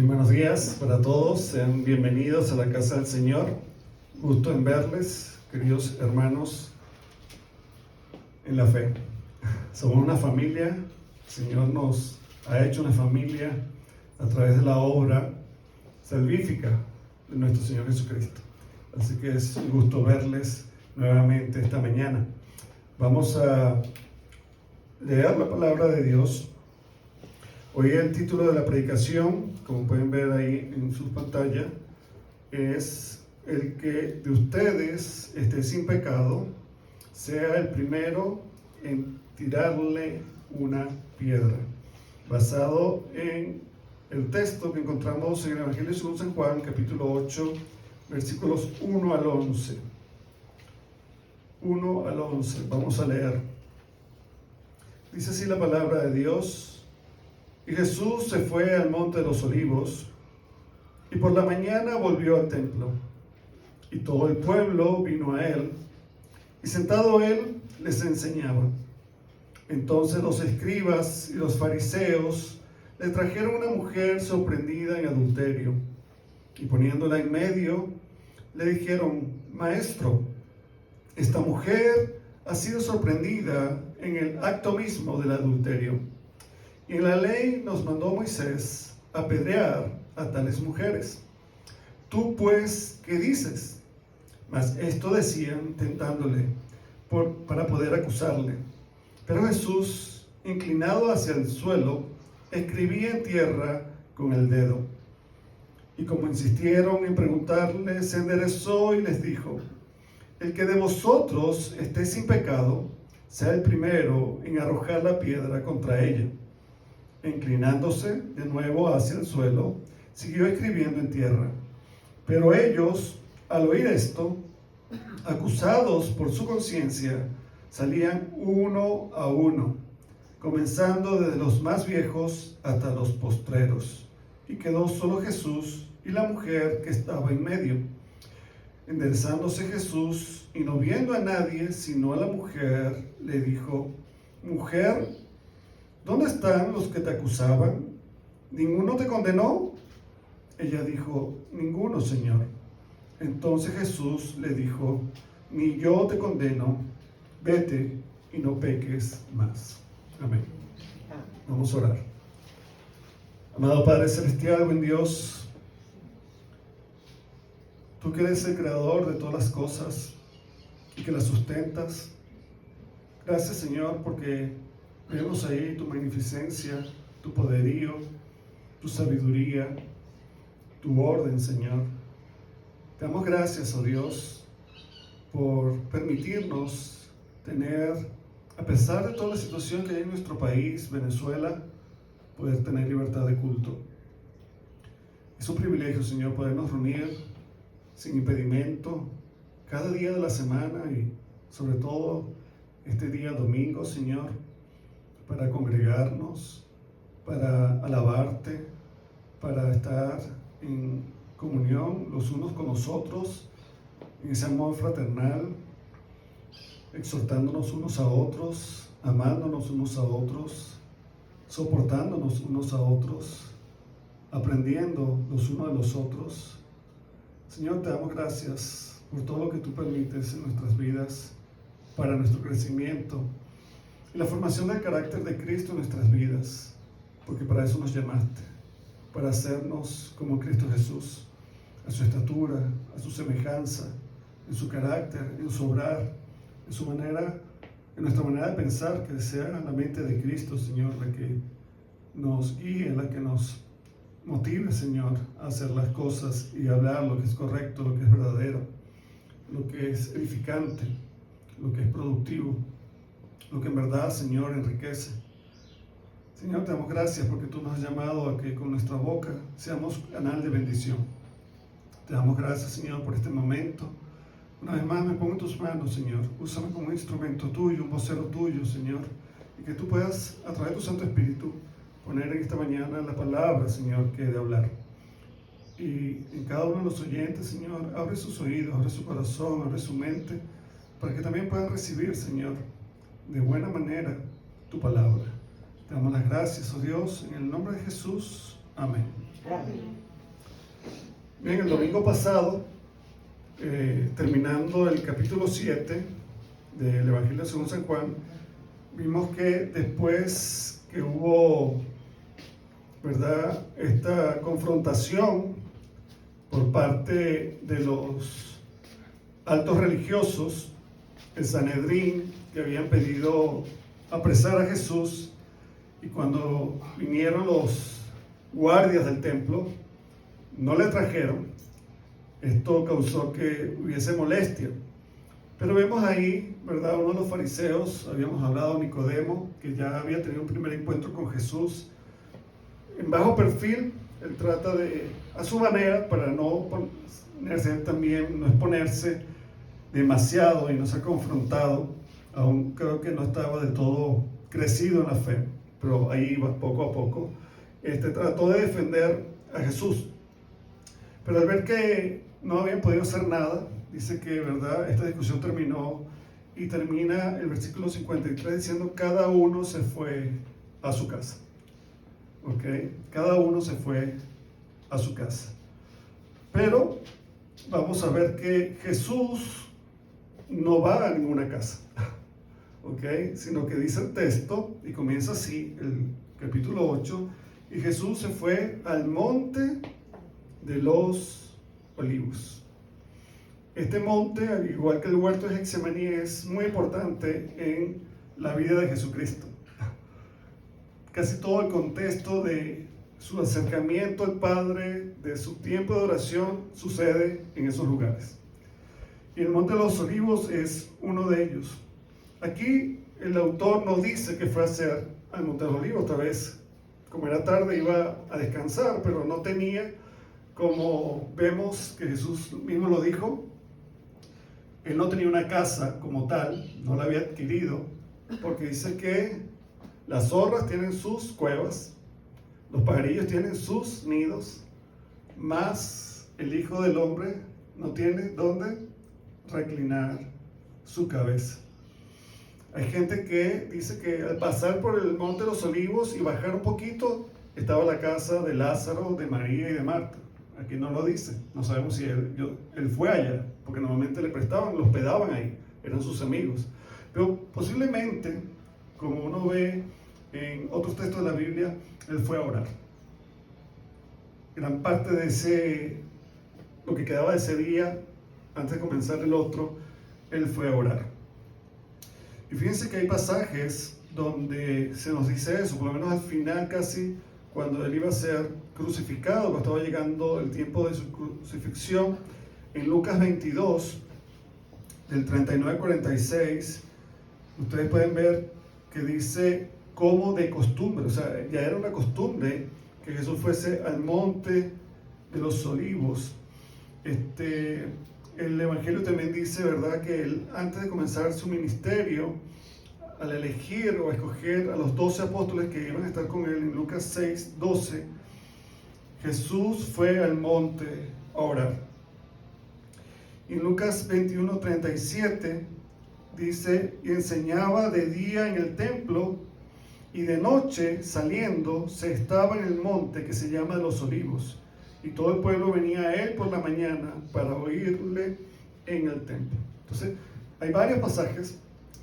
Buenos días para todos, sean bienvenidos a la casa del Señor. Gusto en verles, queridos hermanos en la fe. Somos una familia, el Señor nos ha hecho una familia a través de la obra salvífica de nuestro Señor Jesucristo. Así que es un gusto verles nuevamente esta mañana. Vamos a leer la palabra de Dios. Hoy el título de la predicación, como pueden ver ahí en su pantalla, es el que de ustedes esté sin pecado, sea el primero en tirarle una piedra. Basado en el texto que encontramos en el Evangelio según San Juan, capítulo 8, versículos 1 al 11. 1 al 11, vamos a leer. Dice así la palabra de Dios. Y Jesús se fue al monte de los olivos, y por la mañana volvió al templo. Y todo el pueblo vino a él, y sentado él les enseñaba. Entonces los escribas y los fariseos le trajeron una mujer sorprendida en adulterio, y poniéndola en medio, le dijeron: Maestro, esta mujer ha sido sorprendida en el acto mismo del adulterio. Y en la ley nos mandó Moisés apedrear a tales mujeres. Tú pues, ¿qué dices? Mas esto decían tentándole para poder acusarle. Pero Jesús, inclinado hacia el suelo, escribía en tierra con el dedo. Y como insistieron en preguntarle, se enderezó y les dijo: El que de vosotros esté sin pecado, sea el primero en arrojar la piedra contra ella. Inclinándose de nuevo hacia el suelo, siguió escribiendo en tierra. Pero ellos, al oír esto, acusados por su conciencia, salían uno a uno, comenzando desde los más viejos hasta los postreros. Y quedó solo Jesús y la mujer que estaba en medio. Enderezándose Jesús y no viendo a nadie sino a la mujer, le dijo: Mujer, ¿dónde están los que te acusaban? ¿Ninguno te condenó? Ella dijo: Ninguno, Señor. Entonces Jesús le dijo: Ni yo te condeno, vete y no peques más. Amén. Vamos a orar. Amado Padre Celestial, buen Dios, tú que eres el creador de todas las cosas y que las sustentas, gracias, Señor, porque vemos ahí tu magnificencia, tu poderío, tu sabiduría, tu orden, Señor. Te damos gracias, oh Dios, por permitirnos tener, a pesar de toda la situación que hay en nuestro país, Venezuela, poder tener libertad de culto. Es un privilegio, Señor, podernos reunir sin impedimento cada día de la semana y sobre todo este día domingo, Señor, para congregarnos, para alabarte, para estar en comunión los unos con los otros, en ese amor fraternal, exhortándonos unos a otros, amándonos unos a otros, soportándonos unos a otros, aprendiendo los unos de los otros. Señor, te damos gracias por todo lo que tú permites en nuestras vidas para nuestro crecimiento y la formación del carácter de Cristo en nuestras vidas, porque para eso nos llamaste, para hacernos como Cristo Jesús, a su estatura, a su semejanza, en su carácter, en su obrar, en su manera, en nuestra manera de pensar, que sea la mente de Cristo, Señor, la que nos guíe, la que nos motive, Señor, a hacer las cosas y hablar lo que es correcto, lo que es verdadero, lo que es edificante, lo que es productivo, lo que en verdad, Señor, enriquece. Señor, te damos gracias porque tú nos has llamado a que con nuestra boca seamos canal de bendición. Te damos gracias, Señor, por este momento. Una vez más me pongo en tus manos, Señor. Úsame como un instrumento tuyo, un vocero tuyo, Señor, y que tú puedas, a través de tu Santo Espíritu, poner en esta mañana la palabra, Señor, que he de hablar. Y en cada uno de los oyentes, Señor, abre sus oídos, abre su corazón, abre su mente, para que también puedan recibir, Señor, de buena manera tu palabra. Te damos las gracias, oh Dios, en el nombre de Jesús. Amén. Amén. Bien, el domingo pasado, terminando el capítulo 7 del Evangelio según San Juan, vimos que después que hubo, ¿verdad?, esta confrontación por parte de los altos religiosos, el Sanedrín, que habían pedido apresar a Jesús, y cuando vinieron los guardias del templo, no le trajeron. Esto causó que hubiese molestia. Pero vemos ahí, ¿verdad?, uno de los fariseos, habíamos hablado, Nicodemo, que ya había tenido un primer encuentro con Jesús. En bajo perfil, él trata de, a su manera, para no ponerse también, no exponerse demasiado y no ser confrontado. Aún creo que no estaba de todo crecido en la fe, pero ahí iba poco a poco. Trató de defender a Jesús. Pero al ver que no habían podido hacer nada, dice que, ¿verdad?, esta discusión terminó, y termina el versículo 53 diciendo: cada uno se fue a su casa. ¿Ok? Cada uno se fue a su casa. Pero vamos a ver que Jesús no va a ninguna casa. ¿Ok? Sino que dice el texto, y comienza así, el capítulo 8, y Jesús se fue al monte de los Olivos. Este monte, al igual que el huerto de Getsemaní, es muy importante en la vida de Jesucristo. Casi todo el contexto de su acercamiento al Padre, de su tiempo de oración, sucede en esos lugares. Y el monte de los Olivos es uno de ellos. Aquí el autor no dice que fue a hacer al monte de los Olivos. Otra vez, como era tarde, iba a descansar, pero no tenía, como vemos que Jesús mismo lo dijo, él no tenía una casa como tal, no la había adquirido, porque dice que las zorras tienen sus cuevas, los pajarillos tienen sus nidos, mas el Hijo del Hombre no tiene dónde reclinar su cabeza. Hay gente que dice que al pasar por el monte de los Olivos y bajar un poquito, estaba la casa de Lázaro, de María y de Marta. Aquí no lo dice, no sabemos si él fue allá, porque normalmente le prestaban, lo hospedaban ahí, eran sus amigos. Pero posiblemente, como uno ve en otros textos de la Biblia, él fue a orar. Gran parte de lo que quedaba de ese día, antes de comenzar el otro, él fue a orar. Y fíjense que hay pasajes donde se nos dice eso, por lo menos al final casi, cuando él iba a ser crucificado, cuando estaba llegando el tiempo de su crucifixión, en Lucas 22, del 39 al 46, ustedes pueden ver que dice como de costumbre, o sea, ya era una costumbre que Jesús fuese al monte de los Olivos. El Evangelio también dice, ¿verdad?, que él, antes de comenzar su ministerio, al elegir o escoger a los 12 apóstoles que iban a estar con él, en Lucas 6, 12, Jesús fue al monte a orar. En Lucas 21, 37 dice: y enseñaba de día en el templo, y de noche saliendo se estaba en el monte que se llama de los Olivos, y todo el pueblo venía a él por la mañana para oírle en el templo. Entonces, hay varios pasajes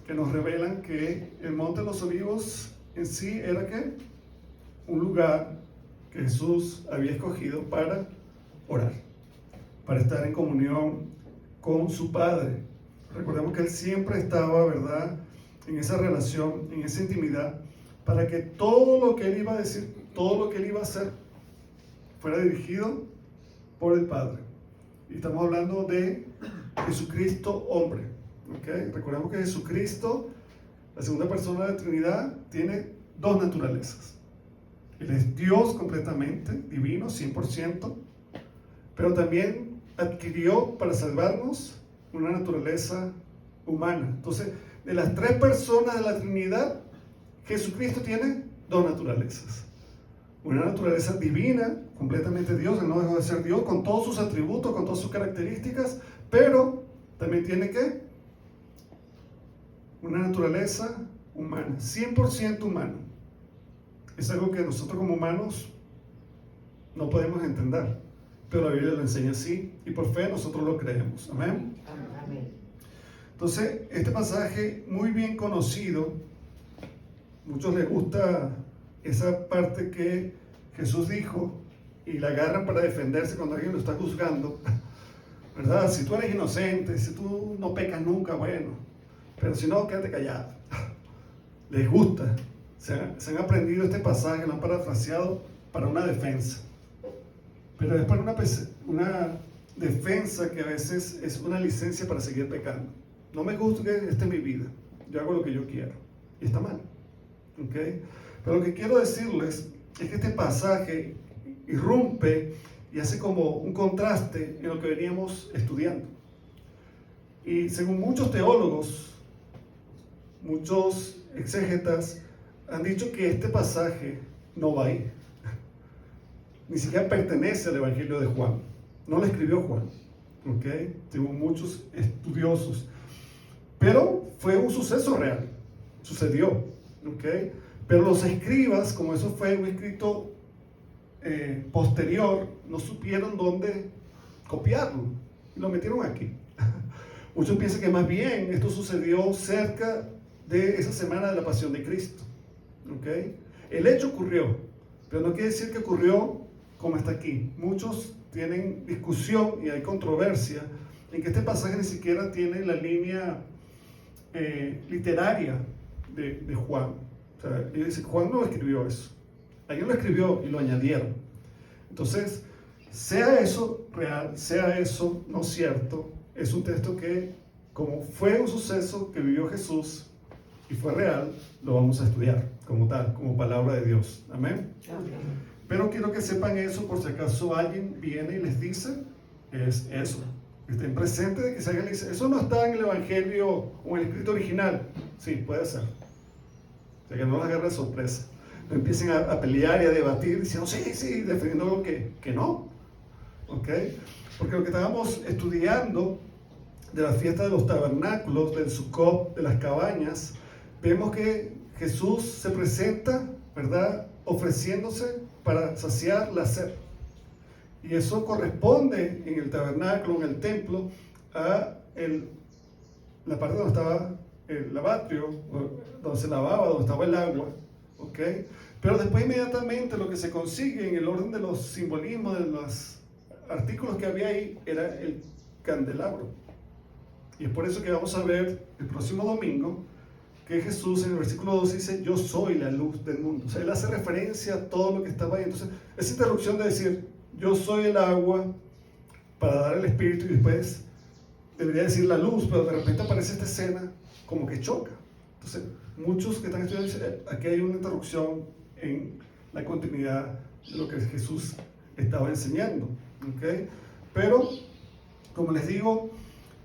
que nos revelan que el monte de los Olivos en sí era ¿qué? Un lugar que Jesús había escogido para orar, para estar en comunión con su Padre. Recordemos que él siempre estaba, ¿verdad?, en esa relación, en esa intimidad, para que todo lo que él iba a decir, todo lo que él iba a hacer, fuera dirigido por el Padre. Y estamos hablando de Jesucristo hombre. ¿Okay? Recordemos que Jesucristo, la segunda persona de la Trinidad, tiene dos naturalezas. Él es Dios completamente, divino, 100%, pero también adquirió para salvarnos una naturaleza humana. Entonces, de las tres personas de la Trinidad, Jesucristo tiene dos naturalezas. Una naturaleza divina, completamente Dios, él no dejó de ser Dios, con todos sus atributos, con todas sus características, pero también tiene ¿qué? Una naturaleza humana, 100% humana. Es algo que nosotros como humanos no podemos entender, pero la Biblia lo enseña así y por fe nosotros lo creemos. Amén. Amén. Entonces, este pasaje muy bien conocido, muchos les gusta esa parte que Jesús dijo y la agarran para defenderse cuando alguien lo está juzgando, ¿verdad? Si tú eres inocente, si tú no pecas nunca, bueno, pero si no, quédate callado. Les gusta, se han aprendido este pasaje, lo han parafraseado para una defensa, pero es para una defensa que a veces es una licencia para seguir pecando. No me gusta que esta es mi vida, yo hago lo que yo quiero, y está mal, ¿ok? Pero lo que quiero decirles es que este pasaje irrumpe y hace como un contraste en lo que veníamos estudiando. Y según muchos teólogos, muchos exégetas han dicho que este pasaje no va ahí. Ni siquiera pertenece al Evangelio de Juan. No lo escribió Juan, ¿ok? Según muchos estudiosos. Pero fue un suceso real, sucedió, ¿ok? Pero los escribas, como eso fue un escrito posterior, no supieron dónde copiarlo y lo metieron aquí. Muchos piensan que más bien esto sucedió cerca de esa semana de la Pasión de Cristo, ¿ok? El hecho ocurrió, pero no quiere decir que ocurrió como está aquí. Muchos tienen discusión y hay controversia en que este pasaje ni siquiera tiene la línea literaria de Juan. O sea, ellos dicen, Juan no escribió eso. Alguien lo escribió y lo añadieron. Entonces, sea eso real, sea eso no cierto, es un texto que, como fue un suceso que vivió Jesús y fue real, lo vamos a estudiar como tal, como palabra de Dios. Amén. Amén. Pero quiero que sepan eso por si acaso alguien viene y les dice, es eso. Estén presentes de que si alguien le dice, eso no está en el Evangelio o en el escrito original. Sí, puede ser. O sea, que no las agarre de sorpresa. No empiecen a pelear y a debatir diciendo, sí, defendiendo algo que no. ¿Ok? Porque lo que estábamos estudiando de la fiesta de los tabernáculos, del Sukkot, de las cabañas, vemos que Jesús se presenta, ¿verdad?, ofreciéndose para saciar la sed. Y eso corresponde en el tabernáculo, en el templo, a la parte donde estaba el lavatorio, donde se lavaba, donde estaba el agua, ¿ok? Pero después inmediatamente lo que se consigue en el orden de los simbolismos, de los artículos que había ahí, era el candelabro. Y es por eso que vamos a ver el próximo domingo que Jesús en el versículo 2 dice, yo soy la luz del mundo. O sea, él hace referencia a todo lo que estaba ahí. Entonces, esa interrupción de decir, yo soy el agua para dar el espíritu, y después debería decir la luz, pero de repente aparece esta escena como que choca. Entonces, muchos que están estudiando dicen, aquí hay una interrupción en la continuidad de lo que Jesús estaba enseñando, ¿ok? Pero, como les digo,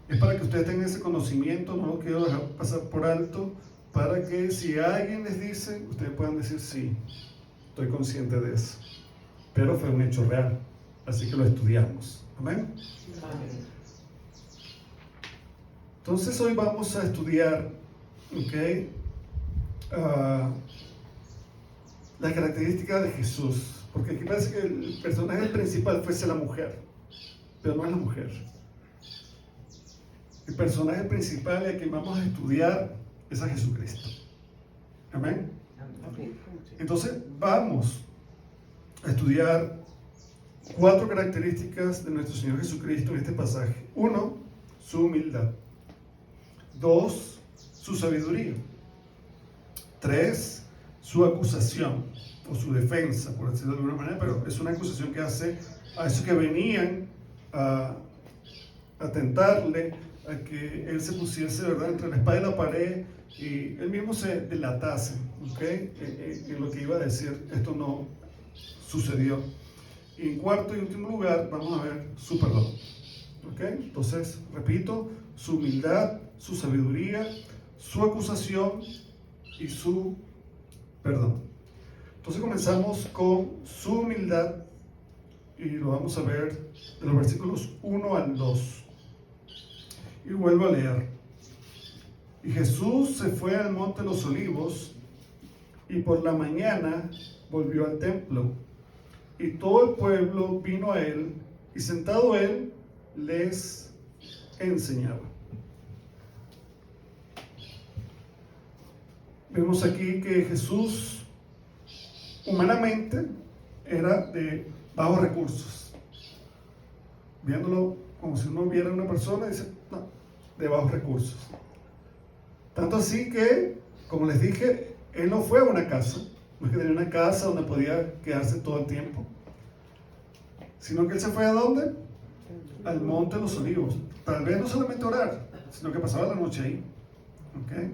es para que ustedes tengan ese conocimiento, no lo quiero dejar pasar por alto, para que si alguien les dice, ustedes puedan decir, sí, estoy consciente de eso. Pero fue un hecho real, así que lo estudiamos. Amén. Amén. Entonces hoy vamos a estudiar, ¿ok?, las características de Jesús, porque aquí parece que el personaje principal fuese la mujer, pero no es la mujer. El personaje principal y a quien vamos a estudiar es a Jesucristo. Amén. Amén. Entonces vamos a estudiar 4 características de nuestro Señor Jesucristo en este pasaje. 1, su humildad. 2, su sabiduría. 3, su acusación o su defensa, por decirlo de alguna manera, pero es una acusación que hace a esos que venían a tentarle, a que él se pusiese, ¿verdad?, entre la espada y la pared y él mismo se delatase, ¿ok?, en lo que iba a decir. Esto no sucedió. Y en cuarto y último lugar vamos a ver su perdón, ¿ok? Entonces, repito, su humildad, su sabiduría, su acusación y su perdón. Entonces comenzamos con su humildad y lo vamos a ver de los versículos 1 al 2. Y vuelvo a leer. Y Jesús se fue al monte de los olivos y por la mañana volvió al templo. y todo el pueblo vino a él, y sentado él, les enseñaba. Vemos aquí que Jesús, humanamente, era de bajos recursos. Viéndolo como si uno viera a una persona, dice, no, de bajos recursos. Tanto así que, como les dije, él no fue a una casa, no es que tenía una casa donde podía quedarse todo el tiempo, sino que él se fue ¿a dónde? Al Monte de los Olivos. Tal vez no solamente orar, sino que pasaba la noche ahí. ¿Okay?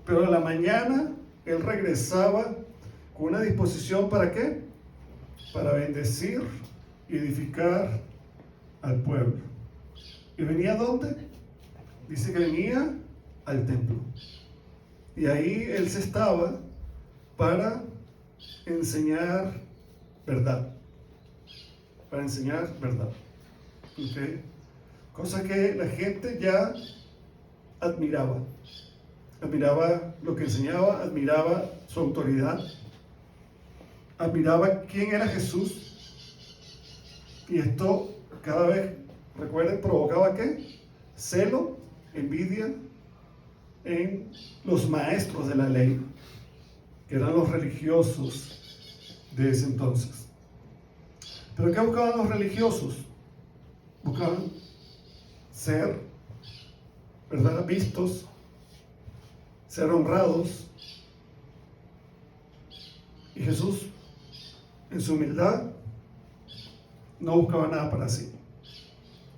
Pero a la mañana él regresaba con una disposición ¿para qué? Para bendecir y edificar al pueblo. ¿Y venía a dónde? Dice que venía al templo. Y ahí él se estaba para enseñar verdad. Para enseñar verdad. ¿Okay? Cosa que la gente ya admiraba. Admiraba lo que enseñaba, admiraba su autoridad, admiraba quién era Jesús. Y esto cada vez, recuerden, provocaba ¿qué? Celo, envidia en los maestros de la ley, que eran los religiosos de ese entonces. ¿Pero qué buscaban los religiosos? Buscaban ser, ¿verdad?, vistos, ser honrados. Y Jesús, en su humildad, no buscaba nada para sí.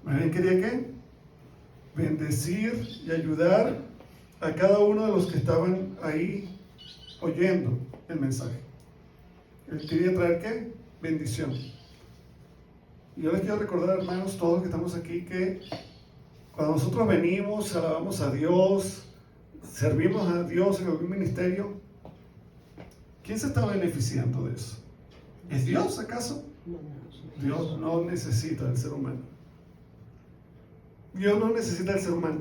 Más bien quería ¿qué? Bendecir y ayudar a cada uno de los que estaban ahí oyendo el mensaje. Él quería traer ¿qué? Bendición. Y yo les quiero recordar, hermanos, todos que estamos aquí, que cuando nosotros venimos, alabamos a Dios, servimos a Dios en algún ministerio, ¿quién se está beneficiando de eso? ¿Es Dios acaso? Dios no necesita del ser humano. Dios no necesita del ser humano.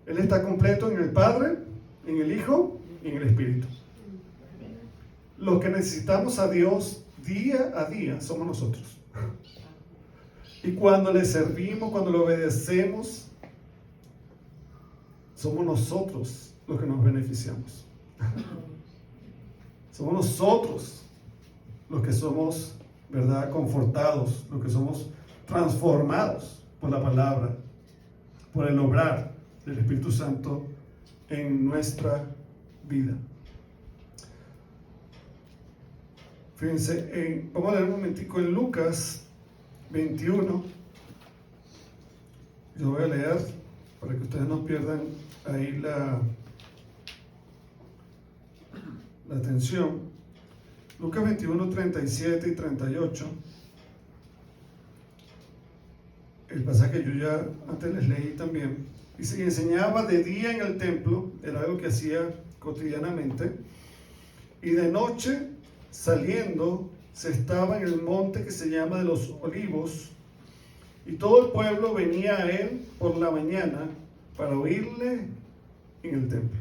Él está completo en el Padre, en el Hijo y en el Espíritu. Los que necesitamos a Dios día a día somos nosotros. Y cuando le servimos, cuando le obedecemos, somos nosotros los que nos beneficiamos. Somos nosotros los que somos, ¿verdad?, confortados, los que somos transformados por la palabra, por el obrar del Espíritu Santo en nuestra vida. Fíjense, vamos a leer un momentico en Lucas 21. Yo voy a leer para que ustedes no pierdan ahí la atención. Lucas 21, 37 y 38. El pasaje que yo ya antes les leí también. Dice que enseñaba de día en el templo, era algo que hacía cotidianamente, y de noche, saliendo, se estaba en el monte que se llama de los Olivos, y todo el pueblo venía a él por la mañana para oírle en el templo.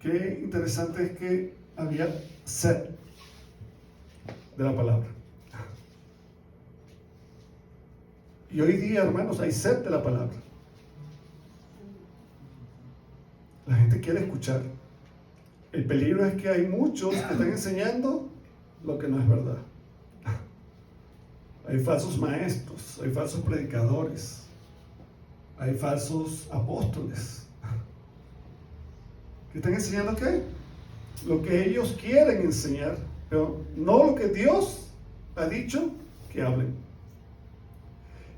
Qué interesante es que había sed de la palabra. Y hoy día, hermanos, hay sed de la palabra. La gente quiere escuchar. El peligro es que hay muchos que están enseñando lo que no es verdad. Hay falsos maestros, hay falsos predicadores, hay falsos apóstoles que están enseñando ¿qué? Lo que ellos quieren enseñar, pero no lo que Dios ha dicho que hablen.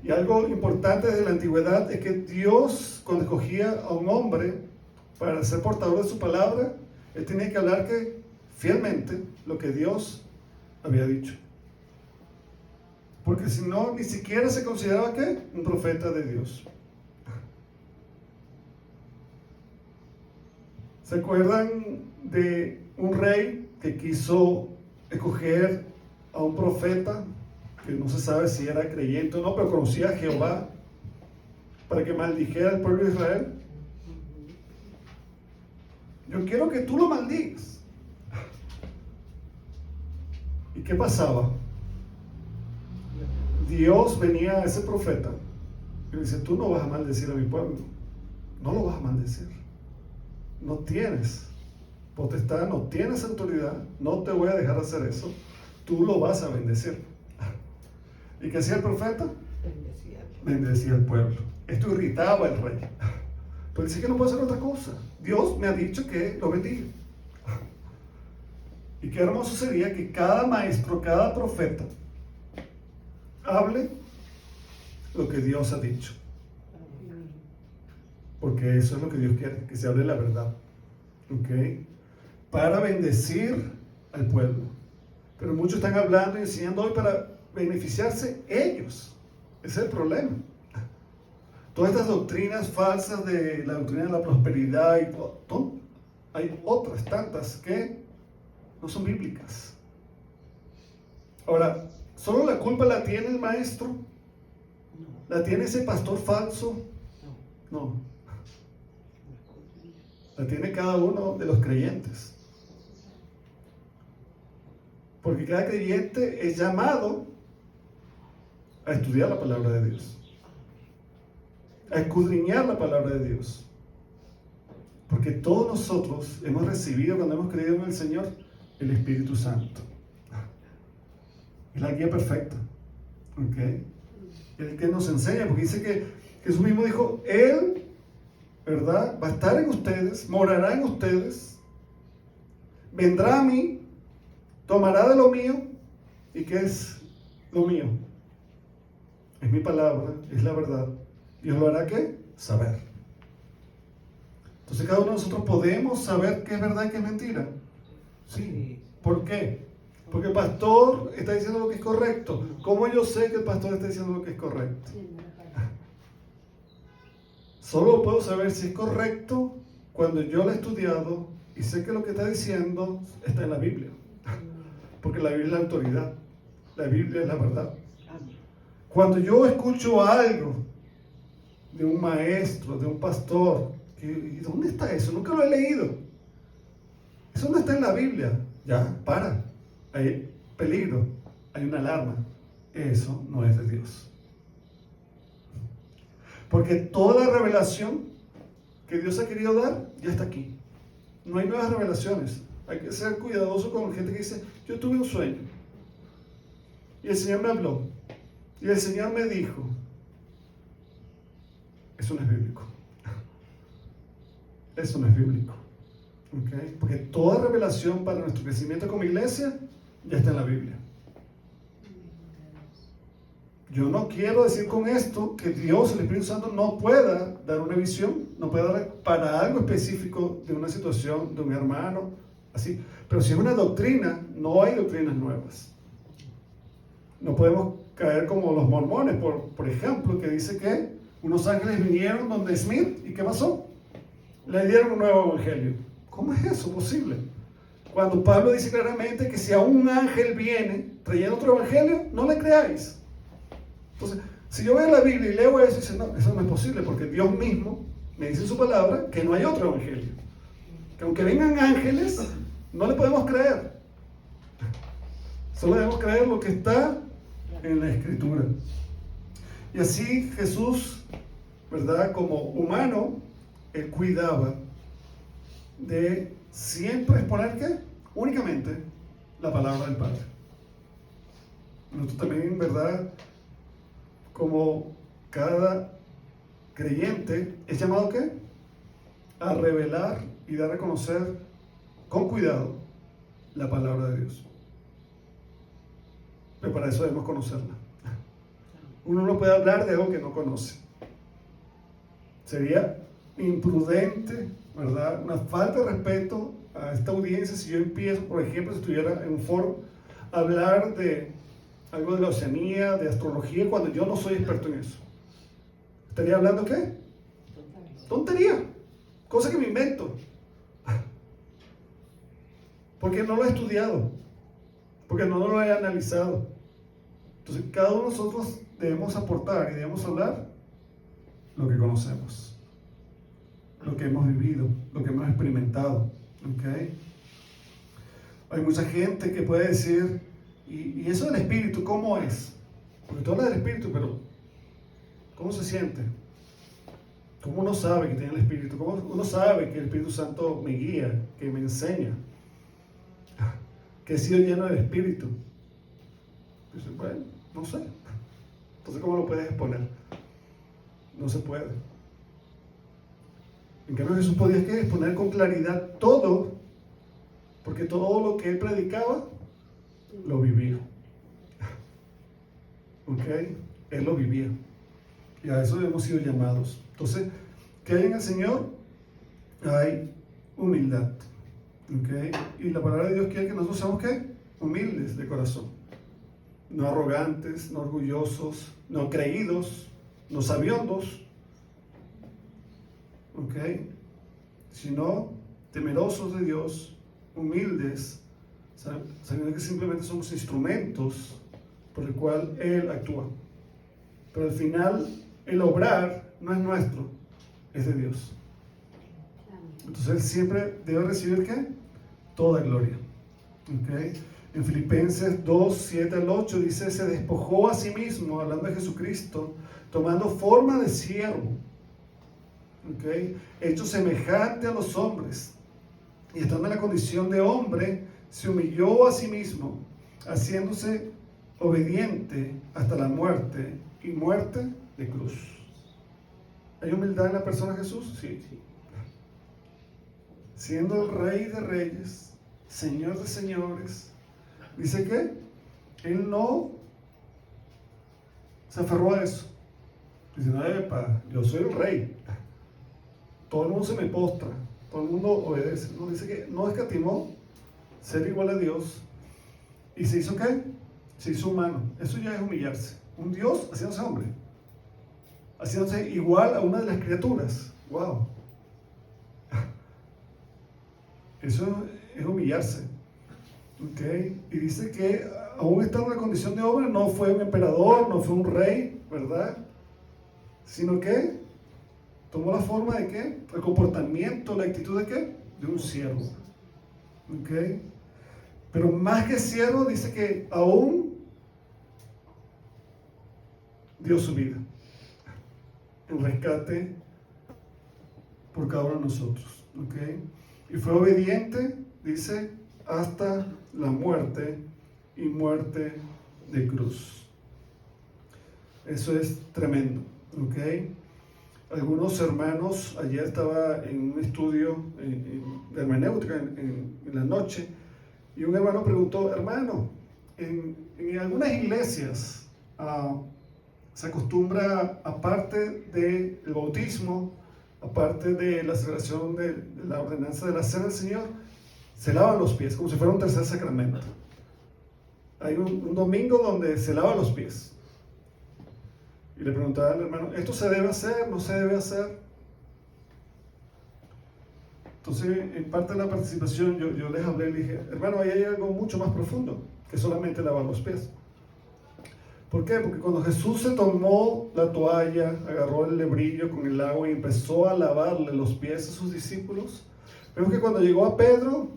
Y algo importante de la antigüedad es que Dios, cuando escogía a un hombre para ser portador de su palabra, él tenía que hablar que fielmente lo que Dios había dicho. Porque si no, ni siquiera se consideraba ¿qué? Un profeta de Dios. ¿Se acuerdan de un rey que quiso escoger a un profeta que no se sabe si era creyente o no, pero conocía a Jehová para que maldijera al pueblo de Israel? Yo quiero que tú lo maldigas. ¿Y qué pasaba? Dios venía a ese profeta y le dice, tú no vas a maldecir a mi pueblo, no lo vas a maldecir, no tienes potestad, no tienes autoridad, no te voy a dejar hacer eso, tú lo vas a bendecir. ¿Y qué hacía el profeta? Bendecía al pueblo. Esto irritaba al rey, pero dice que no puedo hacer otra cosa, Dios me ha dicho que lo bendiga. Y qué hermoso sería que cada maestro, cada profeta hable lo que Dios ha dicho, porque eso es lo que Dios quiere, que se hable la verdad, ¿ok? Para bendecir al pueblo. Pero muchos están hablando y enseñando hoy para beneficiarse ellos. Ese es el problema. Todas estas doctrinas falsas de la doctrina de la prosperidad y todo, hay otras tantas que no son bíblicas. Ahora, ¿solo la culpa la tiene el maestro? ¿La tiene ese pastor falso? No. La tiene cada uno de los creyentes. Porque cada creyente es llamado a estudiar la palabra de Dios, a escudriñar la palabra de Dios. Porque todos nosotros hemos recibido, cuando hemos creído en el Señor, el Espíritu Santo. Es la guía perfecta. ¿Ok? El que nos enseña, porque dice que Jesús mismo dijo, Él, ¿verdad?, va a estar en ustedes, morará en ustedes, vendrá a mí, tomará de lo mío. ¿Y qué es lo mío? Es mi palabra, es la verdad. Dios lo hará, ¿qué? Saber. Entonces cada uno de nosotros podemos saber qué es verdad y qué es mentira. Sí. ¿Por qué? Porque el pastor está diciendo lo que es correcto. ¿Cómo yo sé que el pastor está diciendo lo que es correcto? Solo puedo saber si es correcto cuando yo lo he estudiado y sé que lo que está diciendo está en la Biblia. Porque la Biblia es la autoridad. La Biblia es la verdad. Cuando yo escucho algo de un maestro, de un pastor, ¿y dónde está eso? Nunca lo he leído. Eso no está en la Biblia. Ya, para. Hay peligro, hay una alarma. Eso no es de Dios. Porque toda la revelación que Dios ha querido dar ya está aquí. No hay nuevas revelaciones. Hay que ser cuidadoso con gente que dice, yo tuve un sueño y el Señor me habló y el Señor me dijo. Eso no es bíblico. Eso no es bíblico. ¿Okay? Porque toda revelación para nuestro crecimiento como iglesia ya está en la Biblia. Yo no quiero decir con esto que Dios, el Espíritu Santo, no pueda dar una visión, no pueda dar para algo específico de una situación, de un hermano, así. Pero si es una doctrina, no hay doctrinas nuevas. No podemos caer como los mormones, por ejemplo, que dice que unos ángeles vinieron donde Smith, ¿y qué pasó? Le dieron un nuevo evangelio. ¿Cómo es eso posible? Cuando Pablo dice claramente que si a un ángel viene trayendo otro evangelio, no le creáis. Entonces, si yo veo la Biblia y leo eso, dice, no, eso no es posible, porque Dios mismo me dice en su palabra que no hay otro evangelio. Que aunque vengan ángeles, no le podemos creer. Solo debemos creer lo que está en la Escritura. Y así Jesús, ¿verdad?, como humano, Él cuidaba de siempre exponer, ¿qué? Únicamente la palabra del Padre. Nosotros también, ¿verdad?, como cada creyente es llamado, ¿qué? A revelar y dar a conocer con cuidado la palabra de Dios. Pero para eso debemos conocerla. Uno no puede hablar de algo que no conoce. Sería imprudente, ¿verdad?, una falta de respeto a esta audiencia si yo empiezo, por ejemplo, si estuviera en un foro, a hablar de algo de la oceanía, de astrología, cuando yo no soy experto en eso. ¿Estaría hablando qué? Tontería. Cosa que me invento. Porque no lo he estudiado. Porque no lo he analizado. Entonces, cada uno de nosotros debemos aportar y debemos hablar lo que conocemos, lo que hemos vivido, lo que hemos experimentado. ¿Okay? Hay mucha gente que puede decir, Y eso del Espíritu, ¿cómo es? Porque tú hablas del Espíritu, pero ¿cómo se siente? ¿Cómo uno sabe que tiene el Espíritu? ¿Cómo uno sabe que el Espíritu Santo me guía, que me enseña? Que he sido lleno del Espíritu. Dice, bueno, no sé. Entonces, ¿cómo lo puedes exponer? No se puede. En cambio, Jesús podía exponer con claridad todo, porque todo lo que él predicaba, lo vivía. ¿Ok? Él lo vivía. Y a eso hemos sido llamados. Entonces, ¿qué hay en el Señor? Hay humildad. ¿Ok? Y la palabra de Dios quiere que nosotros seamos, ¿qué? Humildes de corazón. No arrogantes, no orgullosos, no creídos, no sabiondos. ¿Ok? Sino temerosos de Dios, humildes, sabiendo que simplemente somos instrumentos por el cual Él actúa. Pero al final, el obrar no es nuestro, es de Dios. Entonces Él siempre debe recibir, ¿qué? Toda gloria. ¿Okay? En Filipenses 2, 7 al 8 dice, se despojó a sí mismo, hablando de Jesucristo, tomando forma de siervo, ¿okay? Hecho semejante a los hombres, y estando en la condición de hombre, se humilló a sí mismo, haciéndose obediente hasta la muerte, y muerte de cruz. ¿Hay humildad en la persona de Jesús? Sí. Siendo el Rey de Reyes, Señor de Señores, dice que Él no se aferró a eso. Dice, no, yo soy el Rey. Todo el mundo se me postra, todo el mundo obedece. No, dice que no escatimó ser igual a Dios. ¿Y se hizo qué? Se hizo humano. Eso ya es humillarse. Un Dios haciéndose hombre, haciéndose igual a una de las criaturas. ¡Wow! Eso es humillarse. ¿Okay? Y dice que aún estando en la condición de hombre, no fue un emperador, no fue un rey, ¿verdad? Sino que tomó la forma de ¿qué? El comportamiento, la actitud de ¿qué? De un siervo. ¿Okay? Pero más que siervo, dice que aún dio su vida en rescate por cada uno de nosotros. ¿Okay? Y fue obediente, dice, hasta la muerte y muerte de cruz. Eso es tremendo. ¿Okay? Algunos hermanos, ayer estaba en un estudio de hermenéutica en la noche, y un hermano preguntó, hermano, en algunas iglesias se acostumbra, aparte del bautismo, aparte de la celebración de la ordenanza de la cena del Señor, se lavan los pies, como si fuera un tercer sacramento. Hay un domingo donde se lavan los pies. Y le preguntaba al hermano, ¿esto se debe hacer? ¿No se debe hacer? Entonces, en parte de la participación, yo les hablé y le dije, hermano, ahí hay algo mucho más profundo que solamente lavar los pies. ¿Por qué? Porque cuando Jesús se tomó la toalla, agarró el lebrillo con el agua y empezó a lavarle los pies a sus discípulos, vemos que cuando llegó a Pedro,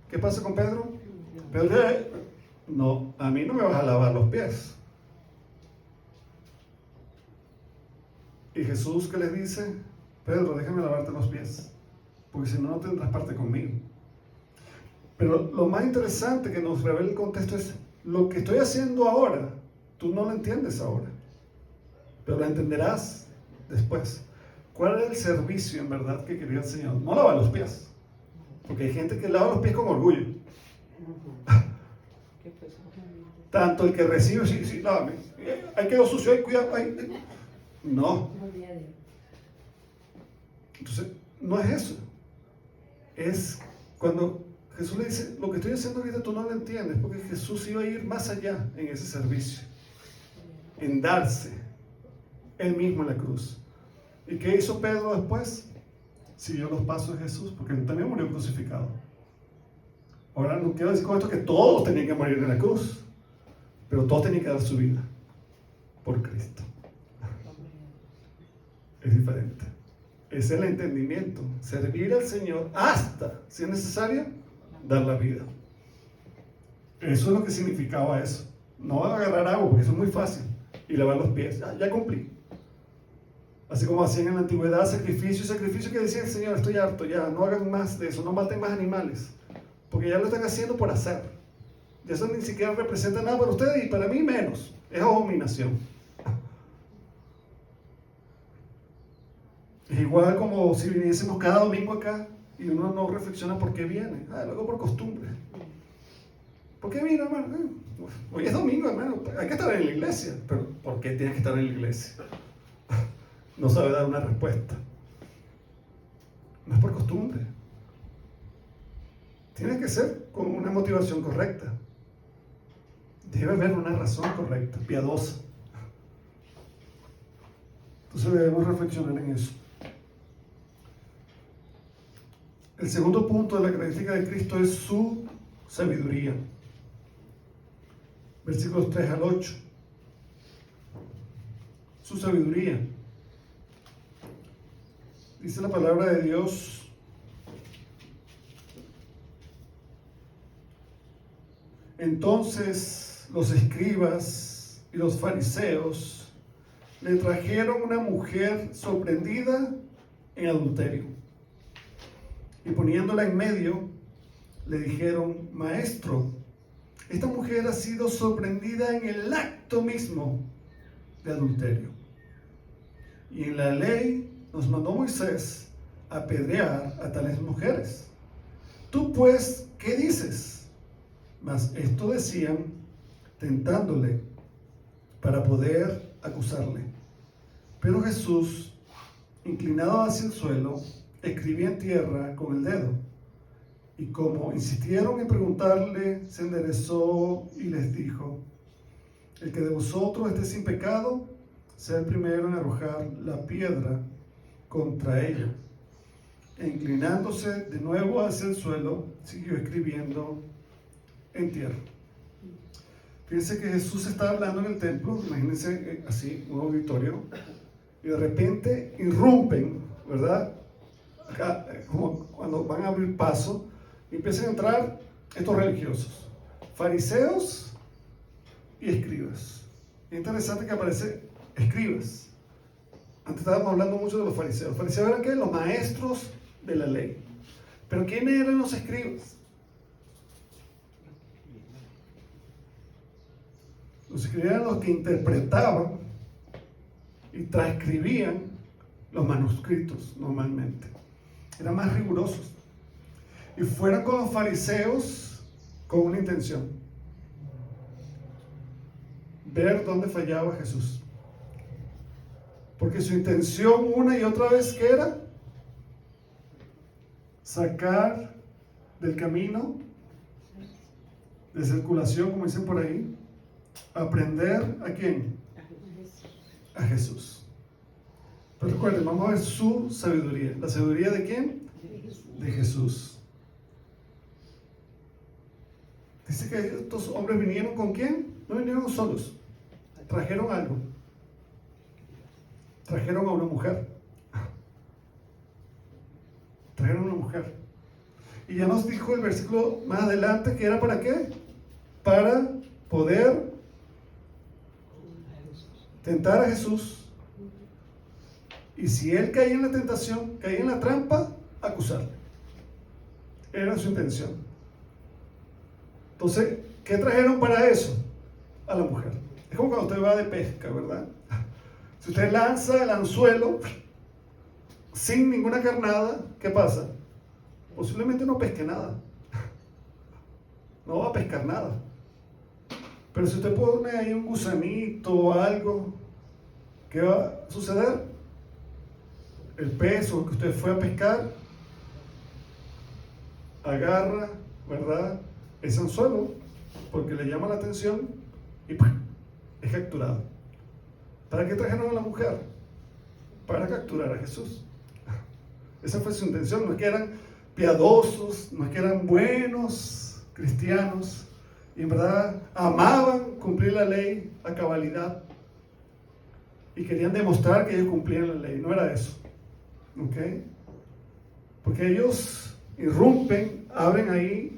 ¿qué pasa con Pedro? Pedro dice, no, a mí no me vas a lavar los pies. Y Jesús, ¿qué les dice? Pedro, déjame lavarte los pies, porque si no, no tendrás parte conmigo. Pero lo más interesante que nos revela el contexto es, lo que estoy haciendo ahora, tú no lo entiendes ahora, pero lo entenderás después. ¿Cuál es el servicio en verdad que quería el Señor? No lavar los pies, porque hay gente que lava los pies con orgullo. Tanto el que recibe, sí, lávame. Ahí quedó sucio, ahí, cuidado, ahí. No. Entonces, no es eso. Es cuando Jesús le dice, lo que estoy haciendo ahorita tú no lo entiendes, porque Jesús iba a ir más allá en ese servicio, en darse él mismo en la cruz. ¿Y qué hizo Pedro después? Siguió los pasos de Jesús, porque él también murió crucificado. Ahora no quiero decir con esto que todos tenían que morir en la cruz, pero todos tenían que dar su vida por Cristo. Es diferente. Es el entendimiento, servir al Señor hasta, si es necesario, dar la vida. Eso es lo que significaba eso. No agarrar agua, porque eso es muy fácil, y lavar los pies. Ya cumplí. Así como hacían en la antigüedad sacrificio que decía el Señor, estoy harto, ya, no hagan más de eso, no maten más animales, porque ya lo están haciendo por hacer. Y eso ni siquiera representa nada para ustedes y para mí menos. Es abominación. Es igual como si viniésemos cada domingo acá y uno no reflexiona por qué viene. Lo hago por costumbre. ¿Por qué vino, hermano? Hoy es domingo, hermano. Hay que estar en la iglesia. Pero ¿por qué tienes que estar en la iglesia? No sabe dar una respuesta. No es por costumbre. Tiene que ser con una motivación correcta. Debe haber una razón correcta, piadosa. Entonces debemos reflexionar en eso. El segundo punto de la característica de Cristo es su sabiduría. Versículos 3 al 8. Su sabiduría. Dice la palabra de Dios: entonces los escribas y los fariseos le trajeron una mujer sorprendida en adulterio. Y poniéndola en medio, le dijeron: Maestro, esta mujer ha sido sorprendida en el acto mismo de adulterio. Y en la ley nos mandó Moisés apedrear a tales mujeres. Tú pues, ¿qué dices? Mas esto decían, tentándole, para poder acusarle. Pero Jesús, inclinado hacia el suelo, escribía en tierra con el dedo. Y como insistieron en preguntarle, se enderezó y les dijo: el que de vosotros esté sin pecado, sea el primero en arrojar la piedra contra ella. E inclinándose de nuevo hacia el suelo, siguió escribiendo en tierra. Fíjense que Jesús está hablando en el templo, imagínense así, un auditorio, y de repente irrumpen, ¿verdad? Acá, como cuando van a abrir paso, y empiezan a entrar estos religiosos, fariseos y escribas. Es interesante que aparece escribas. Antes estábamos hablando mucho de los fariseos. Los fariseos eran ¿qué? Los maestros de la ley. Pero ¿quiénes eran los escribas? Los escribas eran los que interpretaban y transcribían los manuscritos normalmente. Eran más rigurosos. Y fueron con los fariseos con una intención: ver dónde fallaba Jesús. Porque su intención una y otra vez, ¿qué era? Sacar del camino de circulación, como dicen por ahí, aprender ¿a quién? A Jesús. Pero recuerden, vamos a ver su sabiduría. ¿La sabiduría de quién? De Jesús. Dice que estos hombres vinieron ¿con quién? No vinieron solos. Trajeron algo. Trajeron a una mujer. Trajeron a una mujer. Y ya nos dijo el versículo más adelante que era ¿para qué? Para poder tentar a Jesús. Y si él caía en la tentación, caía en la trampa, acusarle. Era su intención. Entonces, ¿qué trajeron para eso? A la mujer. Es como cuando usted va de pesca, ¿verdad? Si usted lanza el anzuelo sin ninguna carnada, ¿qué pasa? Posiblemente no pesque nada. No va a pescar nada. Pero si usted pone ahí un gusanito o algo, ¿qué va a suceder? El pez o que usted fue a pescar agarra, ¿verdad?, ese anzuelo porque le llama la atención y ¡pum!, es capturado. ¿Para qué trajeron a la mujer? Para capturar a Jesús. Esa fue su intención. No es que eran piadosos, no es que eran buenos cristianos y en verdad amaban cumplir la ley a cabalidad y querían demostrar que ellos cumplían la ley. No era eso, ¿ok? Porque ellos irrumpen, abren ahí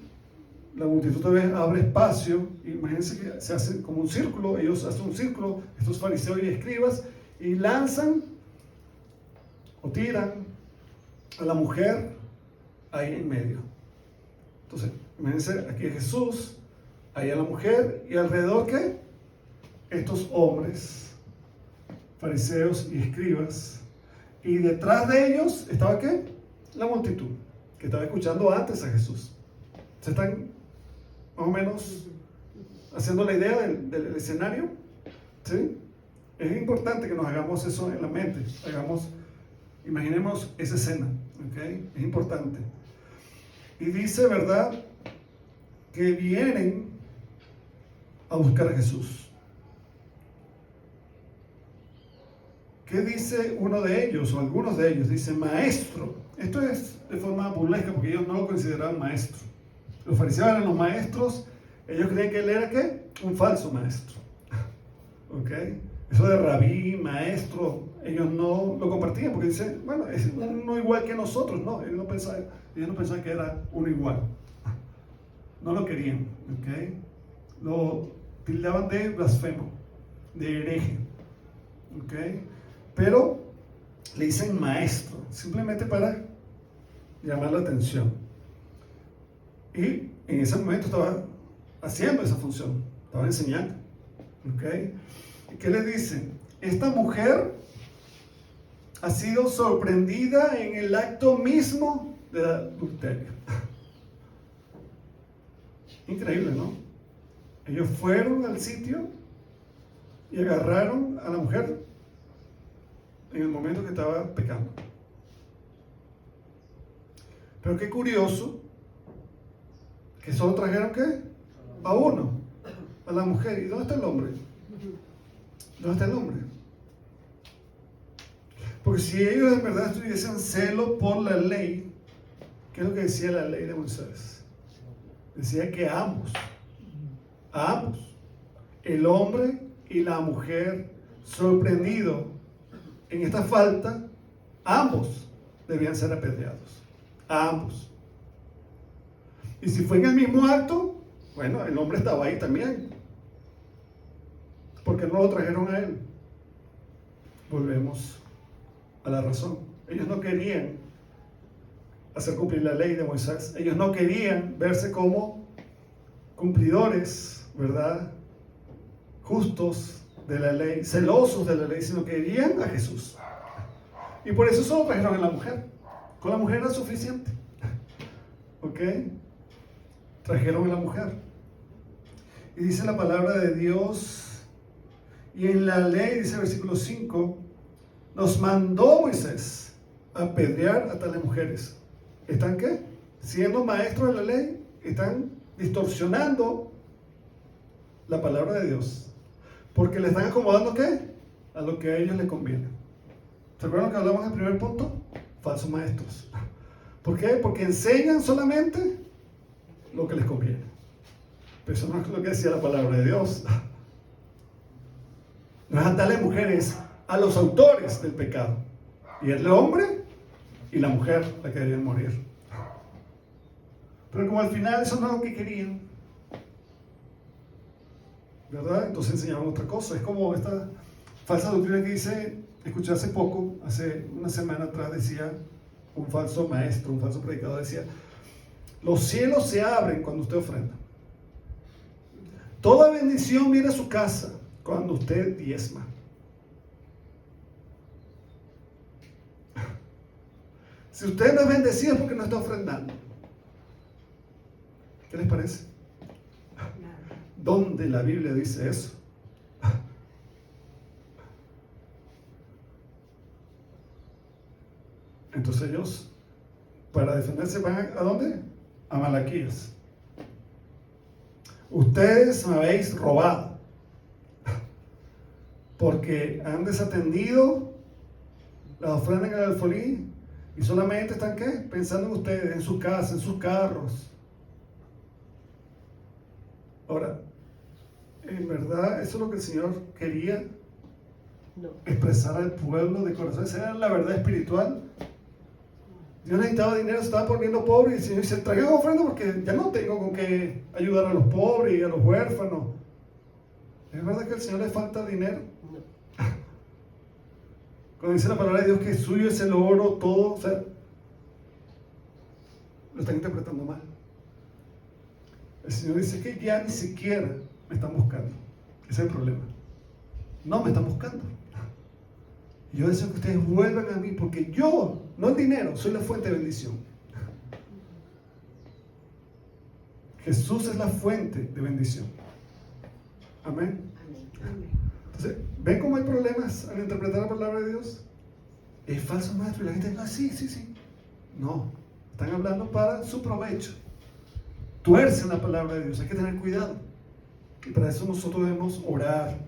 la multitud tal vez abre espacio. Imagínense que se hace como un círculo, ellos hacen un círculo, estos fariseos y escribas, y lanzan o tiran a la mujer ahí en medio. Entonces, imagínense, aquí Jesús, ahí a la mujer, y alrededor, ¿qué? Estos hombres, fariseos y escribas, y detrás de ellos estaba, ¿qué? La multitud, que estaba escuchando antes a Jesús. ¿Se están más o menos haciendo la idea del escenario? ¿Sí? Es importante que nos hagamos eso en la mente, imaginemos esa escena, ¿ok? Es importante. Y dice, ¿verdad?, que vienen a buscar a Jesús. ¿Qué dice uno de ellos, o algunos de ellos? Dice, maestro. Esto es de forma burlesca, porque ellos no lo consideraban maestro. Los fariseos eran los maestros, ellos creían que él era, ¿qué? Un falso maestro. ¿Ok? Eso de rabí, maestro, ellos no lo compartían, porque dicen, bueno, es uno igual que nosotros. No, ellos no pensaban que era uno igual. No lo querían, ¿ok? Lo tildaban de blasfemo, de hereje, ¿ok? Pero le dicen maestro, simplemente para llamar la atención. Y en ese momento estaba haciendo esa función, estaba enseñando, ¿ok? ¿Y qué le dicen? Esta mujer ha sido sorprendida en el acto mismo del adulterio. Increíble, ¿no? Ellos fueron al sitio y agarraron a la mujer en el momento que estaba pecando. Pero qué curioso que solo trajeron, ¿qué? A uno, a la mujer. ¿Y dónde está el hombre? ¿Dónde está el hombre? Porque si ellos en verdad tuviesen celo por la ley, ¿qué es lo que decía la ley de Moisés? Decía que ambos, el hombre y la mujer, sorprendido en esta falta, ambos debían ser apedreados. Ambos. Y si fue en el mismo acto, bueno, el hombre estaba ahí también. ¿Por qué no lo trajeron a él? Volvemos a la razón. Ellos no querían hacer cumplir la ley de Moisés. Ellos no querían verse como cumplidores, ¿verdad?, justos de la ley, celosos de la ley, sino querían a Jesús. Y por eso solo trajeron a la mujer. Con la mujer era suficiente. ¿Ok? Trajeron a la mujer. Y dice la palabra de Dios, y en la ley, dice el versículo 5, nos mandó Moisés a apedrear a tales mujeres. ¿Están qué? Siendo maestros de la ley, están distorsionando la palabra de Dios, porque le están acomodando, ¿qué? A lo que a ellos les conviene. ¿Se acuerdan que hablamos en el primer punto? Falsos maestros. ¿Por qué? Porque enseñan solamente lo que les conviene. Pero eso no es lo que decía la palabra de Dios. No es a tales mujeres, a los autores del pecado. Y el hombre y la mujer la que debían morir. Pero como al final eso no es lo que querían, ¿verdad? Entonces enseñaban otra cosa. Es como esta falsa doctrina que escuché hace poco, hace una semana atrás, decía un falso maestro, un falso predicador, decía, los cielos se abren cuando usted ofrenda. Toda bendición viene a su casa cuando usted diezma. Si usted no es bendecido es porque no está ofrendando. ¿Qué les parece? ¿Dónde la Biblia dice eso? Entonces ellos, para defenderse, van ¿a dónde? A Malaquías. Ustedes me habéis robado porque han desatendido la ofrenda en el alfolí y solamente están, ¿qué? Pensando en ustedes, en sus casas, en sus carros. Ahora, ¿en verdad eso es lo que el Señor quería expresar al pueblo de corazón? ¿Esa era la verdad espiritual? Yo necesitaba dinero, se estaba poniendo pobre y el Señor dice, traigan ofrenda porque ya no tengo con qué ayudar a los pobres y a los huérfanos. ¿Es verdad que al Señor le falta dinero? No. Cuando dice la palabra de Dios que suyo es el oro, todo, o sea, lo están interpretando mal. El Señor dice que ya ni siquiera me están buscando. Ese es el problema. No me están buscando. Y yo deseo que ustedes vuelvan a mí porque yo, no el dinero, soy la fuente de bendición. Jesús es la fuente de bendición. Amén. Amén. Entonces, ¿ven cómo hay problemas al interpretar la palabra de Dios? Es falso maestro y la gente dice, sí. No, están hablando para su provecho. Tuercen la palabra de Dios, hay que tener cuidado. Y para eso nosotros debemos orar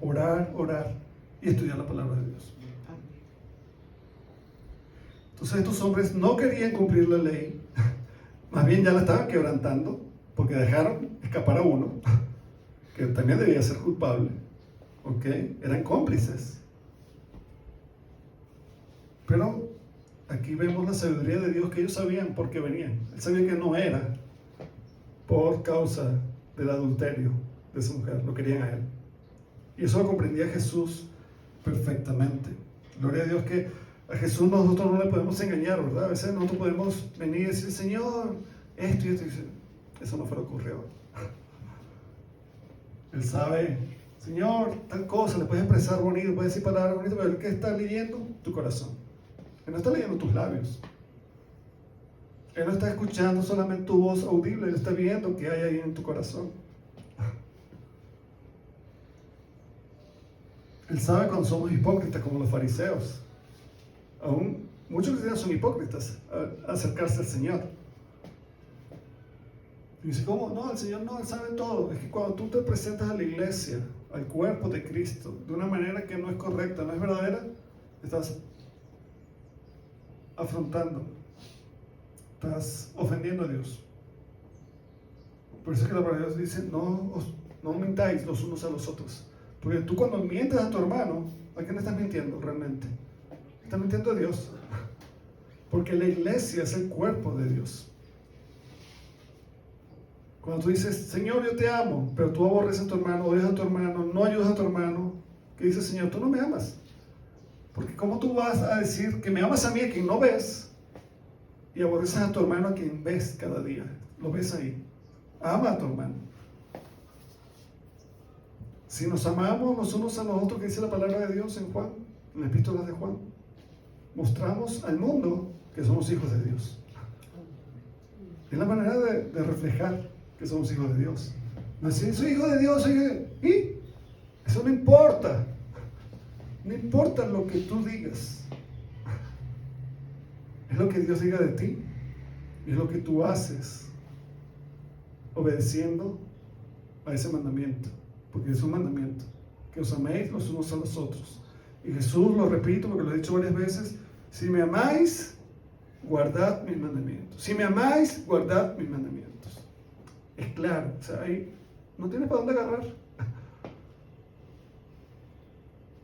y estudiar la palabra de Dios. Entonces estos hombres no querían cumplir la ley, más bien ya la estaban quebrantando, porque dejaron escapar a uno, que también debía ser culpable. ¿Ok? Eran cómplices. Pero aquí vemos la sabiduría de Dios, que ellos sabían por qué venían. Él sabía que no era por causa del adulterio de su mujer, lo querían a él. Y eso lo comprendía Jesús perfectamente. Gloria a Dios que a Jesús nosotros no le podemos engañar, ¿verdad? A veces nosotros podemos venir y decir, Señor, esto y esto, y dice, eso no fue lo que ocurrió. Él sabe, Señor, tal cosa, le puedes expresar bonito, puedes decir palabras bonitas, pero el que está leyendo tu corazón. Él no está leyendo tus labios. Él no está escuchando solamente tu voz audible, Él está viendo qué hay ahí en tu corazón. Él sabe cuando somos hipócritas como los fariseos. Aún muchos cristianos son hipócritas al acercarse al Señor. Y dice, ¿cómo? No, el Señor no, Él sabe todo. Es que cuando tú te presentas a la iglesia, al cuerpo de Cristo, de una manera que no es correcta, no es verdadera, estás afrontando, estás ofendiendo a Dios. Por eso es que la palabra de Dios dice, no mintáis los unos a los otros. Porque tú cuando mientes a tu hermano, ¿a quién le estás mintiendo realmente? Estás mintiendo a Dios. Porque la iglesia es el cuerpo de Dios. Cuando tú dices, Señor, yo te amo, pero tú aborreces a tu hermano, odias a tu hermano, no ayudas a tu hermano, ¿qué dice Señor? Tú no me amas. Porque ¿cómo tú vas a decir que me amas a mí, a quien no ves, y aborreces a tu hermano, a quien ves cada día? Lo ves ahí. Ama a tu hermano. Si nos amamos los unos a los otros, que dice la palabra de Dios en Juan, en las epístolas de Juan, mostramos al mundo que somos hijos de Dios. Es la manera de reflejar que somos hijos de Dios. No decir, soy hijo de Dios, ¿y? Eso no importa. No importa lo que tú digas. Es lo que Dios diga de ti. Es lo que tú haces obedeciendo a ese mandamiento. Porque es un mandamiento. Que os améis los unos a los otros. Y Jesús, lo repito porque lo he dicho varias veces, si me amáis, guardad mis mandamientos. Si me amáis, guardad mis mandamientos. Es claro, o sea, ahí no tienes para dónde agarrar.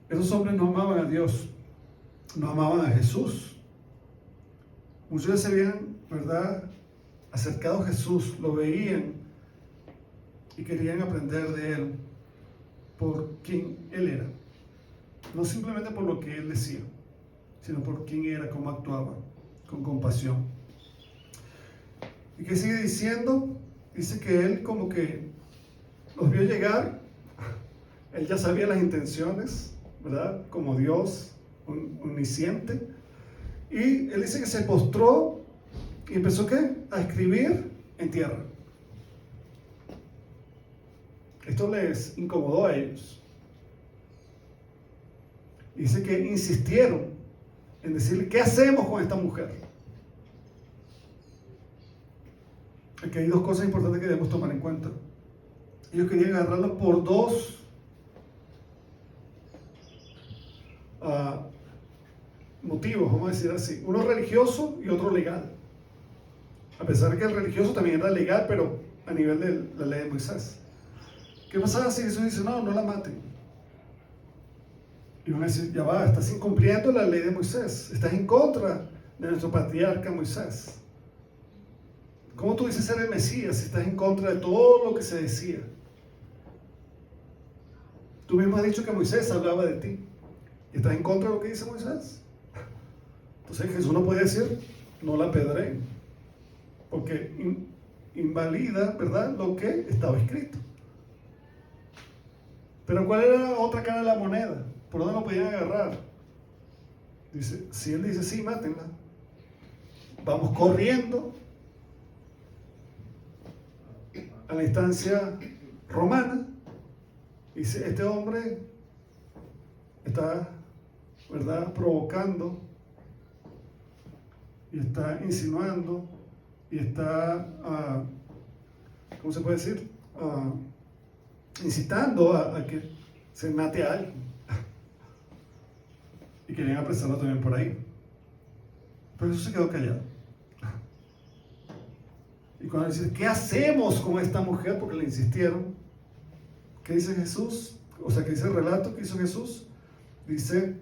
Esos hombres no amaban a Dios, no amaban a Jesús. Muchos ya se habían, ¿verdad?, acercado a Jesús, lo veían y querían aprender de Él por quién Él era. No simplemente por lo que Él decía, sino por quién era, cómo actuaba, con compasión. ¿Y qué sigue diciendo? Dice que Él como que los vio llegar, Él ya sabía las intenciones, ¿verdad? Como Dios omnisciente. Y Él dice que se postró y empezó ¿qué? A escribir en tierra. Esto les incomodó a ellos. Dice que insistieron en decirle, ¿qué hacemos con esta mujer? Aquí hay dos cosas importantes que debemos tomar en cuenta. Ellos querían agarrarlo por dos motivos, vamos a decir así. Uno religioso y otro legal. A pesar de que el religioso también era legal, pero a nivel de la ley de Moisés. ¿Qué pasaba si Jesús dice, no la maten? Y van a decir, ya va, estás incumpliendo la ley de Moisés, estás en contra de nuestro patriarca Moisés. ¿Cómo tú dices ser el Mesías si estás en contra de todo lo que se decía? Tú mismo has dicho que Moisés hablaba de ti. ¿Y estás en contra de lo que dice Moisés? Entonces Jesús no puede decir, no la apedreen. Porque invalida, ¿verdad?, lo que estaba escrito. Pero ¿cuál era la otra cara de la moneda? ¿Por dónde lo podían agarrar? Dice, si él dice, sí, mátenla. Vamos corriendo a la instancia romana. Dice, este hombre está, ¿verdad?, provocando y está insinuando y está, ¿cómo se puede decir? Incitando a que se mate a alguien. Y querían apresarlo también por ahí. Pero Jesús se quedó callado. Y cuando dice, ¿qué hacemos con esta mujer? Porque le insistieron. ¿Qué dice Jesús? O sea, ¿qué dice el relato que hizo Jesús? Dice,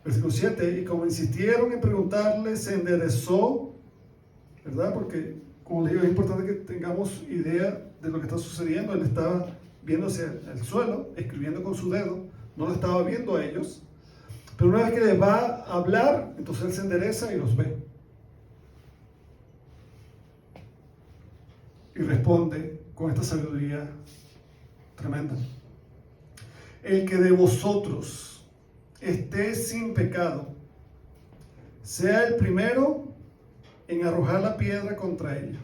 versículo 7, y como insistieron en preguntarle, se enderezó, ¿verdad? Porque, como les digo, es importante que tengamos idea de lo que está sucediendo. Él estaba viendo hacia el suelo, escribiendo con su dedo, no lo estaba viendo a ellos. Pero una vez que les va a hablar, entonces él se endereza y los ve. Y responde con esta sabiduría tremenda. El que de vosotros esté sin pecado, sea el primero en arrojar la piedra contra ella.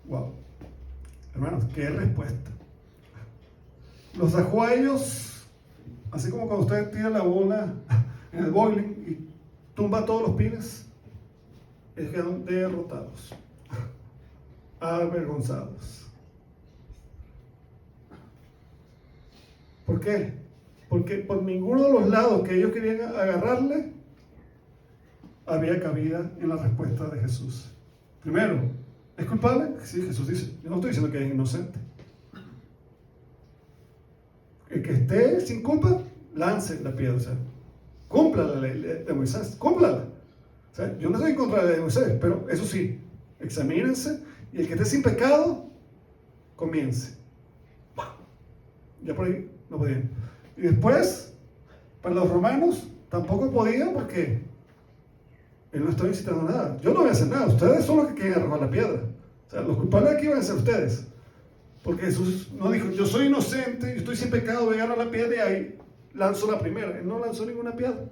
Wow. Hermanos, qué respuesta. Los dejó a ellos, así como cuando usted tira la bola en el bowling y tumba todos los pines, ellos quedaron derrotados, avergonzados. ¿Por qué? Porque por ninguno de los lados que ellos querían agarrarle había cabida en la respuesta de Jesús. Primero, ¿es culpable? Sí, Jesús dice, yo no estoy diciendo que es inocente. El que esté sin culpa, lance la piedra. O sea, cumpla la ley de Moisés, cúmplala. O sea, yo no estoy en contra de la ley de Moisés, pero eso sí, examínense y el que esté sin pecado, comience. Ya por ahí no podían. Y después, para los romanos, tampoco podían porque él no estaba incitando nada. Yo no voy a hacer nada, ustedes son los que quieren arrojar la piedra. O sea, los culpables aquí van a ser ustedes. Porque Jesús no dijo, yo soy inocente, yo estoy sin pecado, voy a agarrar la piedra y ahí lanzo la primera. Él no lanzó ninguna piedra.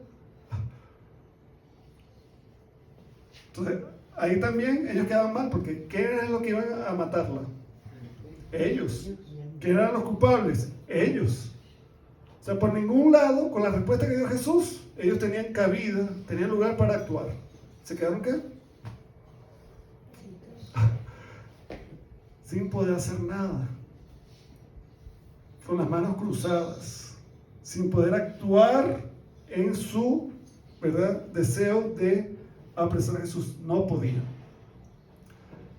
Entonces, ahí también ellos quedaban mal, porque ¿quién era los que iban a matarla? Ellos. ¿Quién eran los culpables? Ellos. O sea, por ningún lado, con la respuesta que dio Jesús, ellos tenían cabida, tenían lugar para actuar. ¿Se quedaron qué? Sin poder hacer nada, con las manos cruzadas, sin poder actuar en su, ¿verdad?, deseo de apresar a Jesús. No podía.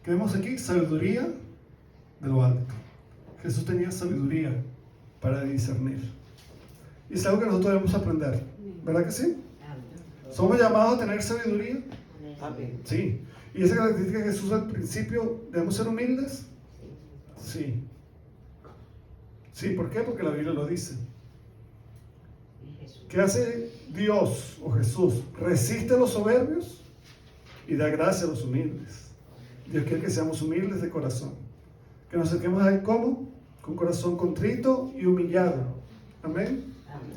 ¿Qué vemos aquí? Sabiduría de lo alto. Jesús tenía sabiduría para discernir. Y es algo que nosotros debemos aprender. ¿Verdad que sí? ¿Somos llamados a tener sabiduría? Sí. ¿Y esa característica de Jesús al principio, debemos ser humildes? Sí. Sí, ¿por qué? Porque la Biblia lo dice. ¿Qué hace Dios o Jesús? Resiste a los soberbios y da gracia a los humildes. Dios quiere que seamos humildes de corazón. Que nos acerquemos a Él ¿cómo? Con corazón contrito y humillado. Amén.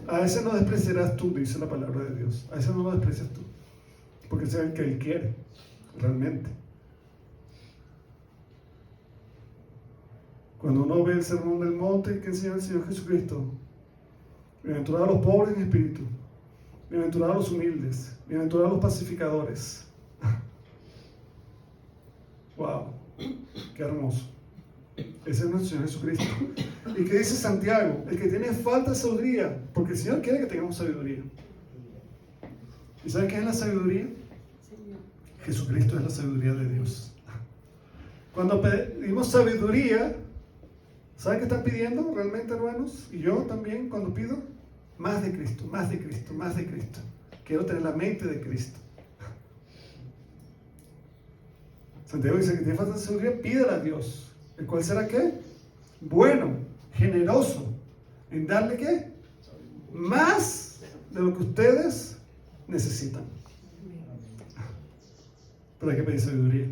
A ese no despreciarás tú, dice la palabra de Dios. A ese no lo desprecias tú. Porque ese es el que Él quiere, realmente. Cuando uno ve el sermón del monte que enseña el Señor Jesucristo, bienaventurados los pobres en espíritu, bienaventurados los humildes, bienaventurados los pacificadores. Wow, qué hermoso. Ese es nuestro Señor Jesucristo. ¿Y qué dice Santiago? El que tiene falta de sabiduría, porque el Señor quiere que tengamos sabiduría. ¿Y saben qué es la sabiduría? Jesucristo es la sabiduría de Dios. Cuando pedimos sabiduría, ¿saben qué están pidiendo realmente, hermanos? Y yo también, cuando pido, más de Cristo, más de Cristo, más de Cristo. Quiero tener la mente de Cristo. Santiago dice que tiene falta de sabiduría, pídela a Dios. ¿El cual será qué? Bueno, generoso, en darle qué? Más de lo que ustedes necesitan. Pero hay que pedir sabiduría.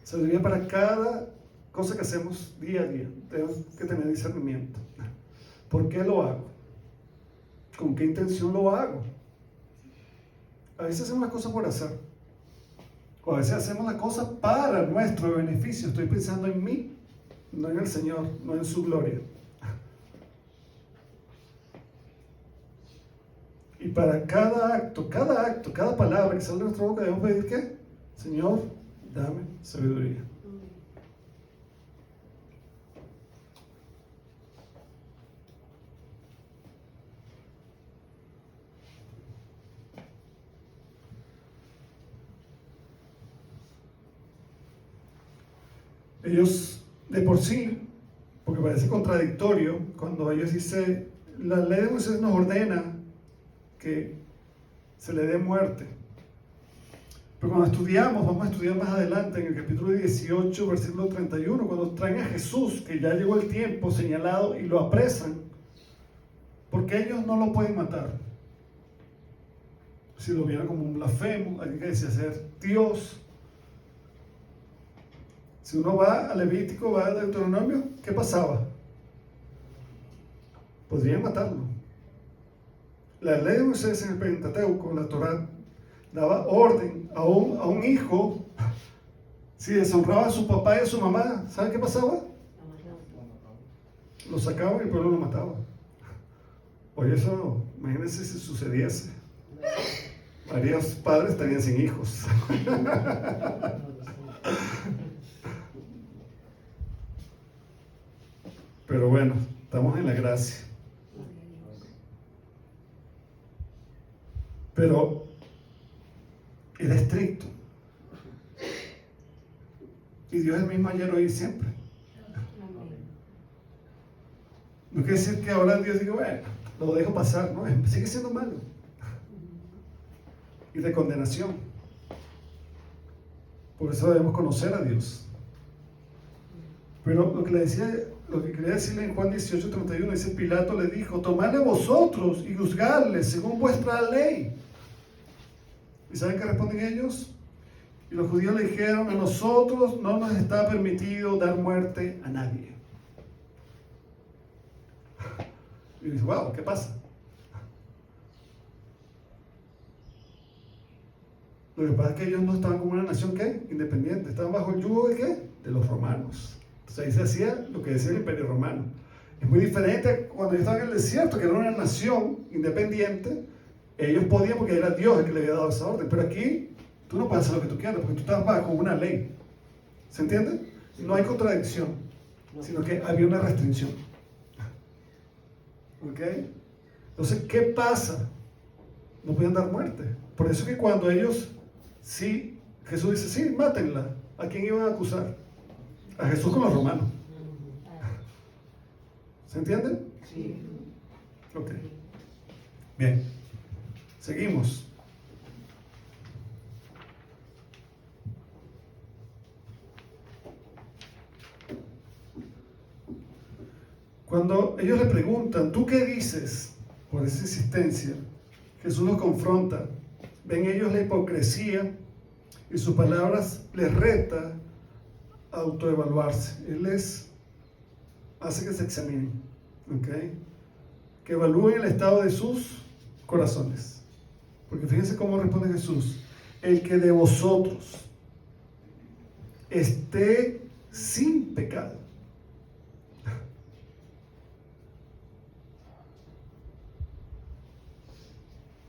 Sabiduría para cada cosa que hacemos día a día. Tenemos que tener discernimiento. ¿Por qué lo hago? ¿Con qué intención lo hago? A veces hacemos las cosas por hacer. O a veces hacemos las cosas para nuestro beneficio. Estoy pensando en mí, no en el Señor, no en su gloria. Y para cada acto, cada palabra que sale de nuestra boca, debemos pedir ¿qué? Señor, dame sabiduría. Ellos de por sí, porque parece contradictorio, cuando ellos dicen, la ley de Moisés nos ordena que se le dé muerte. Pero cuando estudiamos, vamos a estudiar más adelante en el capítulo 18, versículo 31, cuando traen a Jesús, que ya llegó el tiempo señalado, y lo apresan, porque ellos no lo pueden matar. Si lo vieran como un blasfemo, alguien que decía ser Dios. Si uno va a Levítico, va a Deuteronomio, ¿qué pasaba? Podrían matarlo. La ley de Moisés en el Pentateuco, la Torá, daba orden a un hijo, si deshonraba a su papá y a su mamá, ¿sabe qué pasaba? Lo sacaban y el pueblo lo mataba. Oye, eso, imagínense si sucediese. Varios padres estarían sin hijos. Pero bueno, estamos en la gracia. Pero era estricto. Y Dios es el mismo ayer, hoy y siempre. No quiere decir que ahora Dios diga, bueno, lo dejo pasar, no, sigue siendo malo. Y de condenación. Por eso debemos conocer a Dios. Pero lo que quería decirle en Juan 18:31, dice, Pilato le dijo, tomadle vosotros y juzgadle según vuestra ley. ¿Y saben qué responden ellos? Y los judíos le dijeron, a nosotros no nos está permitido dar muerte a nadie. Y dice, wow, ¿qué pasa? Lo que pasa es que ellos no estaban como una nación, ¿qué? Independiente, estaban bajo el yugo de ¿qué? De los romanos. Entonces ahí se hacía lo que decía el Imperio Romano. Es muy diferente cuando ellos estaban en el desierto, que era una nación independiente. Ellos podían porque era Dios el que le había dado esa orden. Pero aquí tú no puedes hacer lo que tú quieras porque tú estás bajo una ley. ¿Se entiende? No hay contradicción, sino que había una restricción. ¿Ok? Entonces, ¿qué pasa? No podían dar muerte. Por eso que cuando ellos, sí, Jesús dice, sí, mátenla. ¿A quién iban a acusar? A Jesús con los romanos. ¿Se entiende? Sí. Ok. Bien. Seguimos. Cuando ellos le preguntan, ¿tú qué dices? Por esa insistencia, Jesús los confronta. Ven ellos la hipocresía y sus palabras les reta a autoevaluarse. Él les hace que se examinen, ¿ok? Que evalúen el estado de sus corazones. Porque fíjense cómo responde Jesús. El que de vosotros esté sin pecado.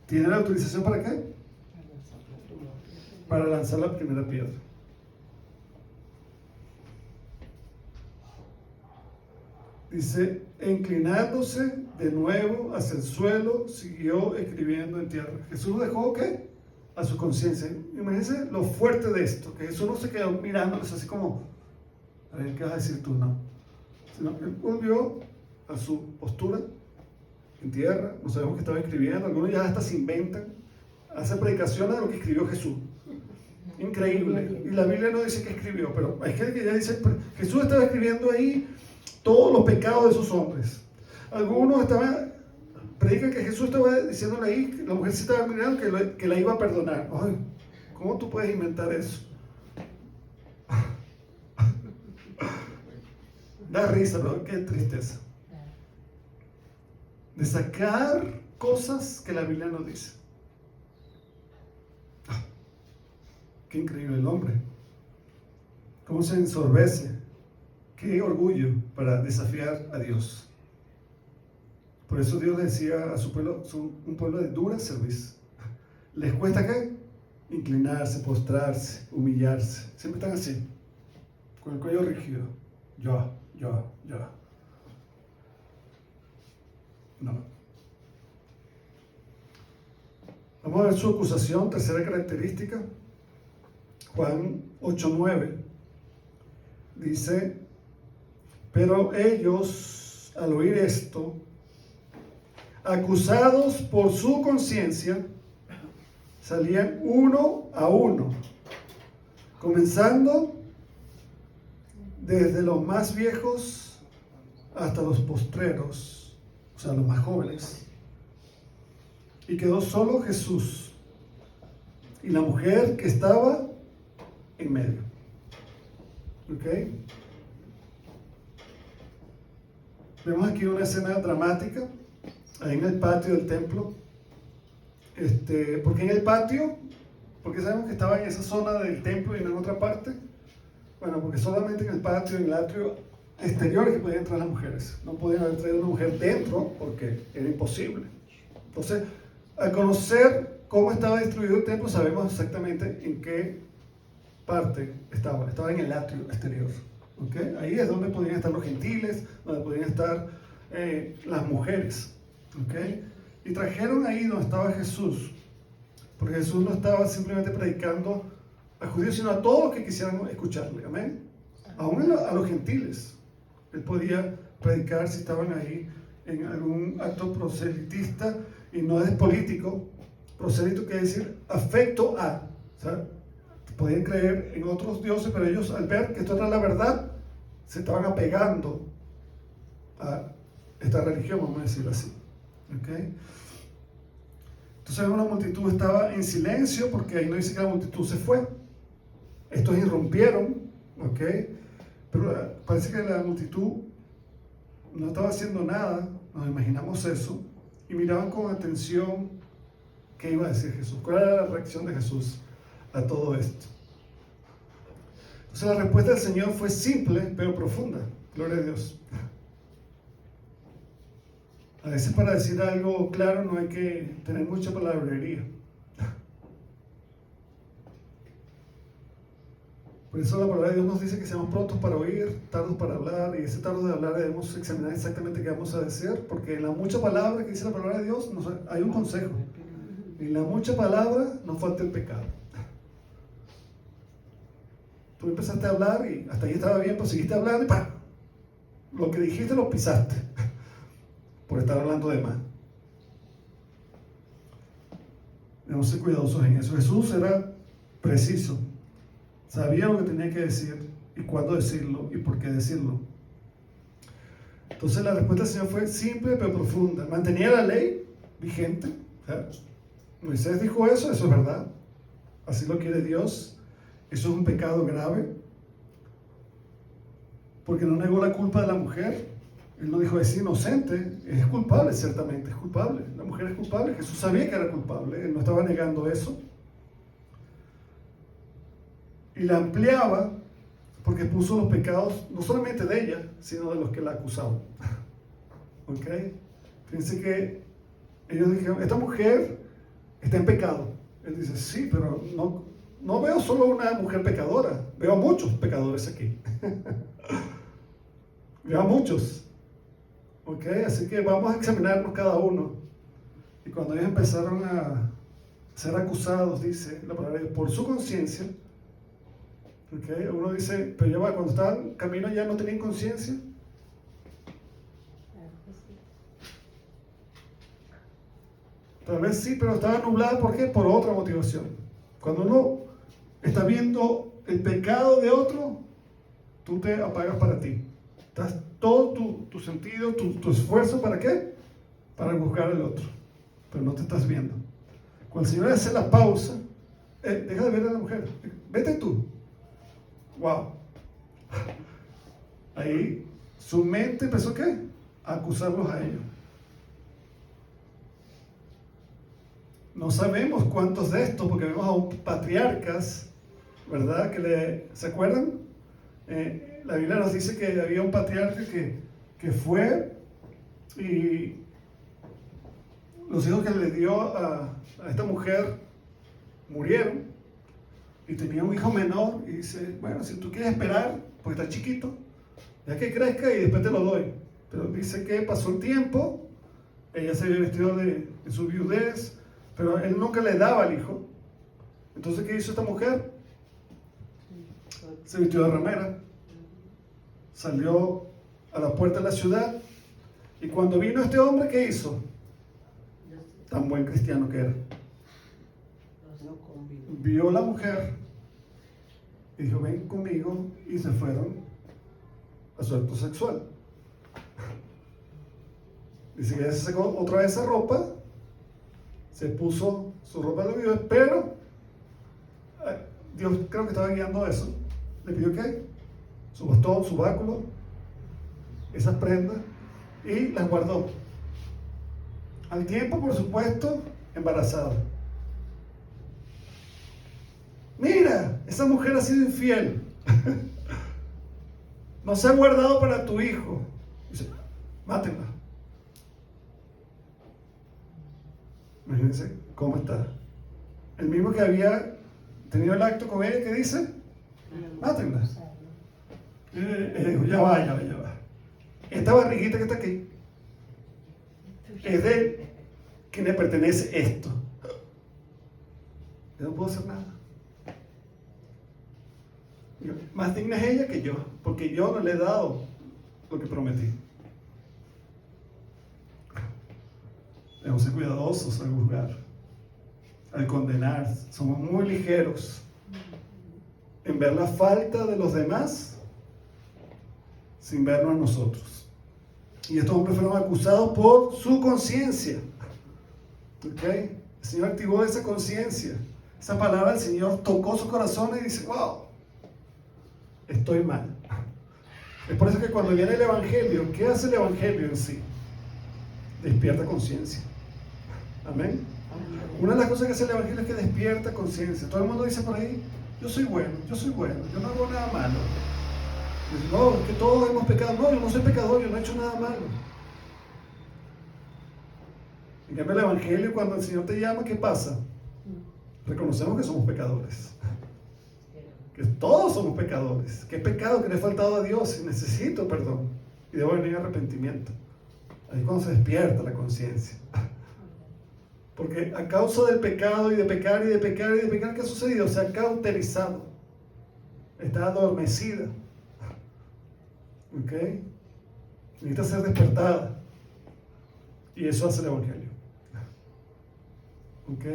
¿Tiene la autorización para qué? Para lanzar la primera piedra. Dice, inclinándose de nuevo hacia el suelo, siguió escribiendo en tierra. Jesús dejó ¿qué? A su conciencia. Imagínense lo fuerte de esto, que Jesús no se quedó mirándoles así como, a ver, ¿qué vas a decir tú? No. Sino que él volvió a su postura en tierra, no sabemos qué estaba escribiendo, algunos ya hasta se inventan, hacen predicaciones de lo que escribió Jesús. Increíble. Y la Biblia no dice que escribió, pero es que ya dice, Jesús estaba escribiendo ahí todos los pecados de esos hombres. Algunos predican que Jesús estaba diciéndole ahí, que la mujer se estaba mirando que la iba a perdonar. Ay, ¿cómo tú puedes inventar eso? Da risa, ¿no? Qué tristeza. De sacar cosas que la Biblia no dice. Qué increíble el hombre. Cómo se ensorbece. Qué orgullo para desafiar a Dios. Por eso Dios le decía a su pueblo, son un pueblo de dura cerviz. ¿Les cuesta qué? Inclinarse, postrarse, humillarse. Siempre están así, con el cuello rígido. Yo. No. Vamos a ver su acusación, tercera característica. Juan 8:9 dice: pero ellos, al oír esto, acusados por su conciencia, salían uno a uno, comenzando desde los más viejos hasta los postreros, o sea, los más jóvenes. Y quedó solo Jesús y la mujer que estaba en medio. ¿Ok? Vemos aquí una escena dramática, ahí en el patio del templo. ¿Por qué en el patio? Porque sabemos que estaba en esa zona del templo y no en otra parte. Bueno, porque solamente en el patio, en el atrio exterior, que podían entrar las mujeres. No podían haber traído una mujer dentro porque era imposible. Entonces, al conocer cómo estaba distribuido el templo, sabemos exactamente en qué parte estaba. Estaba en el atrio exterior. ¿Okay? Ahí es donde podían estar los gentiles, donde podían estar las mujeres. ¿Okay? Y trajeron ahí donde estaba Jesús, porque Jesús no estaba simplemente predicando a judíos, sino a todos los que quisieran escucharle. Amén. Aún a los gentiles. Él podía predicar si estaban ahí en algún acto proselitista, y no es político. Prosélito quiere decir afecto a. O sea, podían creer en otros dioses, pero ellos, al ver que esto era la verdad, se estaban apegando a esta religión, vamos a decirlo así. ¿Okay? Entonces una multitud estaba en silencio, porque ahí no dice que la multitud se fue. Estos irrumpieron, ¿okay? Pero parece que la multitud no estaba haciendo nada, nos imaginamos eso, y miraban con atención qué iba a decir Jesús, cuál era la reacción de Jesús a todo esto. Entonces la respuesta del Señor fue simple pero profunda. Gloria a Dios. A veces para decir algo claro no hay que tener mucha palabrería. Por eso la palabra de Dios nos dice que seamos prontos para oír, tardos para hablar, y ese tardo de hablar debemos examinar exactamente qué vamos a decir, porque en la mucha palabra que dice la palabra de Dios hay un consejo. En la mucha palabra no falta el pecado. Tú empezaste a hablar y hasta ahí estaba bien, pero seguiste hablando y ¡pam! Lo que dijiste lo pisaste por estar hablando de más. Debemos ser cuidadosos en eso. Jesús era preciso, sabía lo que tenía que decir y cuándo decirlo y por qué decirlo. Entonces la respuesta del Señor fue simple pero profunda. Mantenía la ley vigente. O sea, Moisés dijo eso es verdad. Así lo quiere Dios. Eso es un pecado grave, porque no negó la culpa de la mujer. Él no dijo es inocente, es culpable, ciertamente es culpable. La mujer es culpable, Jesús sabía que era culpable, él no estaba negando eso. Y la ampliaba porque puso los pecados no solamente de ella, sino de los que la acusaban. ¿Ok? Fíjense que ellos dijeron, esta mujer está en pecado. Él dice, sí, pero no veo solo una mujer pecadora, veo a muchos pecadores aquí. Veo a muchos. ¿Ok? Así que vamos a examinarnos cada uno. Y cuando ellos empezaron a ser acusados, dice la palabra, por su conciencia, ¿ok? Uno dice, pero ya va, cuando estaban en camino ya no tenían conciencia. Tal vez sí, pero estaba nublada, ¿por qué? Por otra motivación. Cuando uno estás viendo el pecado de otro, tú te apagas para ti. Das todo tu sentido, tu esfuerzo, ¿para qué? Para buscar al otro. Pero no te estás viendo. Cuando el Señor hace la pausa, deja de ver a la mujer, vete tú. Wow. Ahí su mente empezó ¿qué? A acusarlos a ellos. No sabemos cuántos de estos, porque vemos a un patriarcas, ¿verdad? ¿Se acuerdan? La Biblia nos dice que había un patriarca que fue y los hijos que le dio a esta mujer murieron y tenía un hijo menor y dice, bueno, si tú quieres esperar, porque está chiquito, ya que crezca y después te lo doy. Pero dice que pasó el tiempo, ella se había vestido de su viudez, pero él nunca le daba al hijo. Entonces, ¿qué hizo esta mujer? Se vistió de ramera, salió a la puerta de la ciudad y cuando vino este hombre, ¿qué hizo? Tan buen cristiano que era. Vio a la mujer y dijo, ven conmigo, y se fueron a su acto sexual. Dice que ella se sacó otra vez esa ropa, se puso su ropa de viuda, pero Dios creo que estaba guiando eso. Le pidió ¿qué? Su bastón, su báculo, esas prendas, y las guardó. Al tiempo, por supuesto, embarazada. Mira, esa mujer ha sido infiel. No se ha guardado para tu hijo. Dice, mátenla. Imagínense cómo está. El mismo que había tenido el acto con ella, ¿qué dice? Mátenla. Ya va. Esta barriguita que está aquí es de quien le pertenece esto. Yo no puedo hacer nada. Más digna es ella que yo, porque yo no le he dado lo que prometí. Debemos ser cuidadosos al juzgar, al condenar. Somos muy ligeros en ver la falta de los demás sin vernos a nosotros. Y estos hombres fueron acusados por su conciencia. ¿Okay? El Señor activó esa conciencia. Esa palabra del Señor tocó su corazón y dice, wow, estoy mal. Es por eso que cuando viene el Evangelio, ¿qué hace el Evangelio en sí? Despierta conciencia. Amén. Una de las cosas que hace el Evangelio es que despierta conciencia. Todo el mundo dice por ahí, yo soy bueno, yo no hago nada malo. Dice, no, es que todos hemos pecado. No, yo no soy pecador, yo no he hecho nada malo. En cambio el Evangelio, cuando el Señor te llama, ¿qué pasa? Reconocemos que somos pecadores. Que todos somos pecadores. ¿Qué pecado que le he faltado a Dios? Y necesito perdón. Y debo venir arrepentimiento. Ahí es cuando se despierta la conciencia. Porque a causa del pecado y de pecar, ¿qué ha sucedido? Se ha cauterizado. Está adormecida. ¿Ok? Necesita ser despertada. Y eso hace el Evangelio. ¿Ok?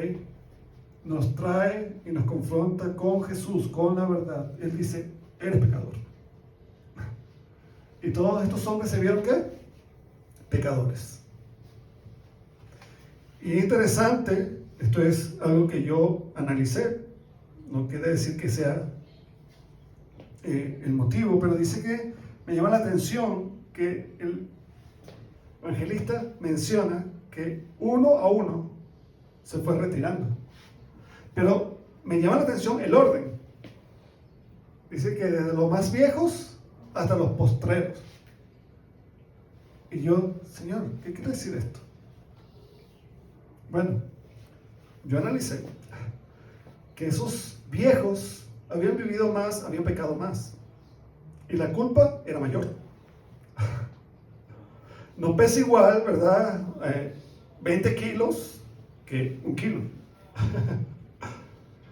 Nos trae y nos confronta con Jesús, con la verdad. Él dice, eres pecador. Y todos estos hombres se vieron ¿qué? Pecadores. Y es interesante, esto es algo que yo analicé, no quiere decir que sea el motivo, pero dice que me llama la atención que el evangelista menciona que uno a uno se fue retirando. Pero me llama la atención el orden. Dice que desde los más viejos hasta los postreros. Y yo, Señor, ¿qué quiere decir esto? Bueno, yo analicé que esos viejos habían vivido más, habían pecado más. Y la culpa era mayor. No pesa igual, ¿verdad? 20 kilos que 1 kilo.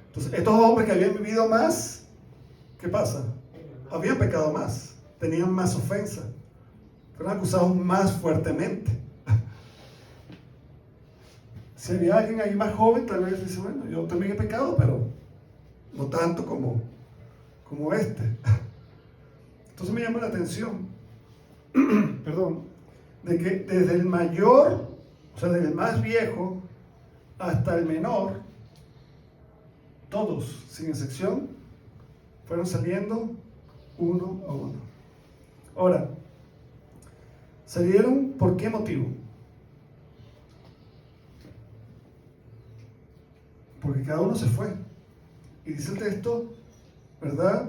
Entonces, estos hombres que habían vivido más, ¿qué pasa? Habían pecado más, tenían más ofensa, fueron acusados más fuertemente. Si había alguien ahí más joven, tal vez dice, bueno, yo también he pecado, pero no tanto como este. Entonces me llama la atención, perdón, de que desde el mayor, o sea, desde el más viejo hasta el menor, todos, sin excepción, fueron saliendo uno a uno. Ahora, ¿salieron por qué motivo? Porque cada uno se fue. Y dice el texto, ¿verdad?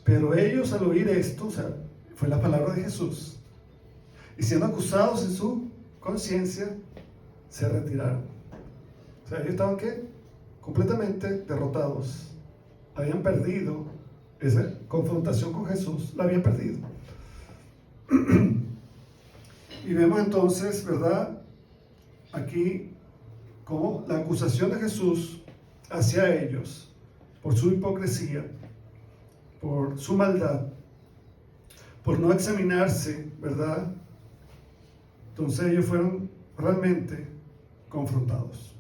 Pero ellos al oír esto, o sea, fue la palabra de Jesús, y siendo acusados en su conciencia, se retiraron. O sea, ellos estaban ¿qué? Completamente derrotados. Habían perdido esa confrontación con Jesús, la habían perdido. Y vemos entonces, ¿verdad? Aquí como la acusación de Jesús hacia ellos por su hipocresía, por su maldad, por no examinarse, ¿verdad? Entonces ellos fueron realmente confrontados.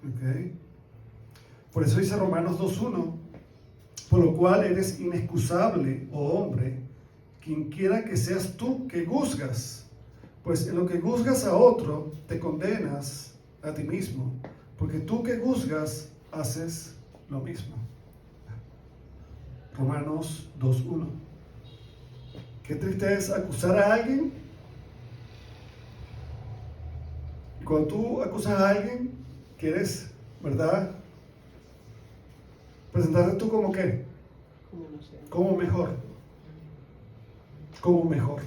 ¿Okay? Por eso dice Romanos 2:1, por lo cual eres inexcusable, oh hombre, quien quiera que seas tú que juzgas, pues en lo que juzgas a otro, te condenas a ti mismo, porque tú que juzgas, haces lo mismo. Romanos 2:1. Qué triste es acusar a alguien. Y cuando tú acusas a alguien, quieres, ¿verdad?, presentarte tú como ¿qué? Como mejor. Como mejor.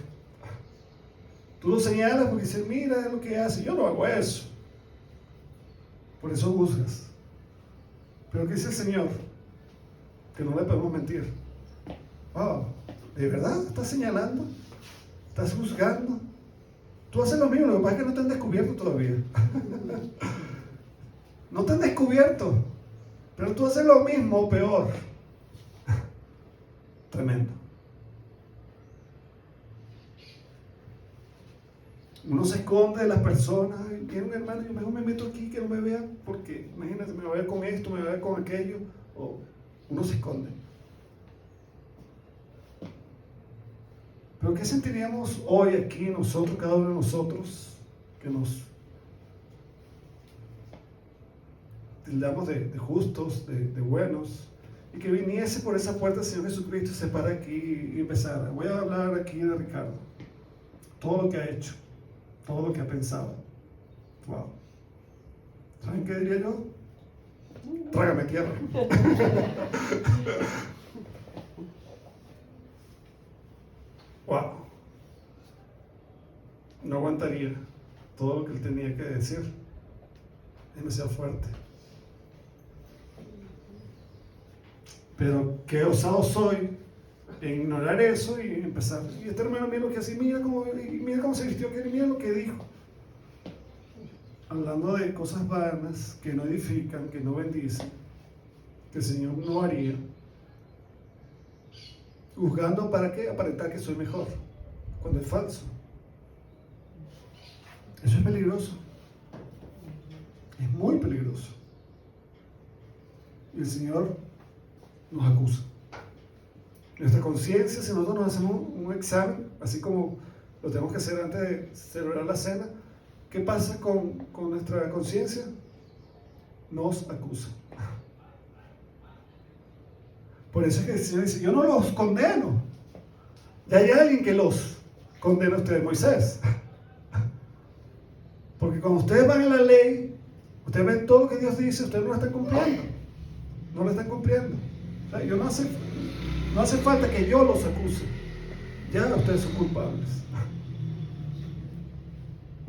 Tú lo señalas porque dices, mira lo que hace. Yo no hago eso. Por eso juzgas. Pero ¿qué dice el Señor? Que no le podemos mentir. Oh, ¿de verdad estás señalando? ¿Estás juzgando? Tú haces lo mismo, lo que pasa es que no te han descubierto todavía. No te han descubierto, pero tú haces lo mismo o peor. Tremendo. Uno se esconde de las personas. Viene un hermano, yo mejor me meto aquí que no me vean, porque imagínate, me va a ver con esto, me va a ver con aquello. O uno se esconde. Pero ¿qué sentiríamos hoy aquí nosotros, cada uno de nosotros, que nos tildamos de justos, de buenos, y que viniese por esa puerta el Señor Jesucristo y se para aquí y empezara? Voy a hablar aquí de Ricardo, todo lo que ha hecho, todo lo que ha pensado. Wow. ¿Saben qué diría yo? Trágame tierra. Wow. No aguantaría todo lo que él tenía que decir. Es demasiado fuerte. Pero qué osado soy en ignorar eso y empezar. Y este hermano, mira lo que hace, mira cómo se vistió, mira lo que dijo. Hablando de cosas vanas que no edifican, que no bendicen, que el Señor no haría. Juzgando para qué, aparentar que soy mejor, cuando es falso. Eso es peligroso. Es muy peligroso. Y el Señor nos acusa. Nuestra conciencia, si nosotros nos hacemos un examen, así como lo tenemos que hacer antes de celebrar la cena, ¿qué pasa con nuestra conciencia? Nos acusa. Por eso es que el Señor dice, yo no los condeno. Ya hay alguien que los condena a ustedes, Moisés. Porque cuando ustedes van a la ley, ustedes ven todo lo que Dios dice, ustedes no lo están cumpliendo. No lo están cumpliendo. O sea, no hace falta que yo los acuse. Ya ustedes son culpables.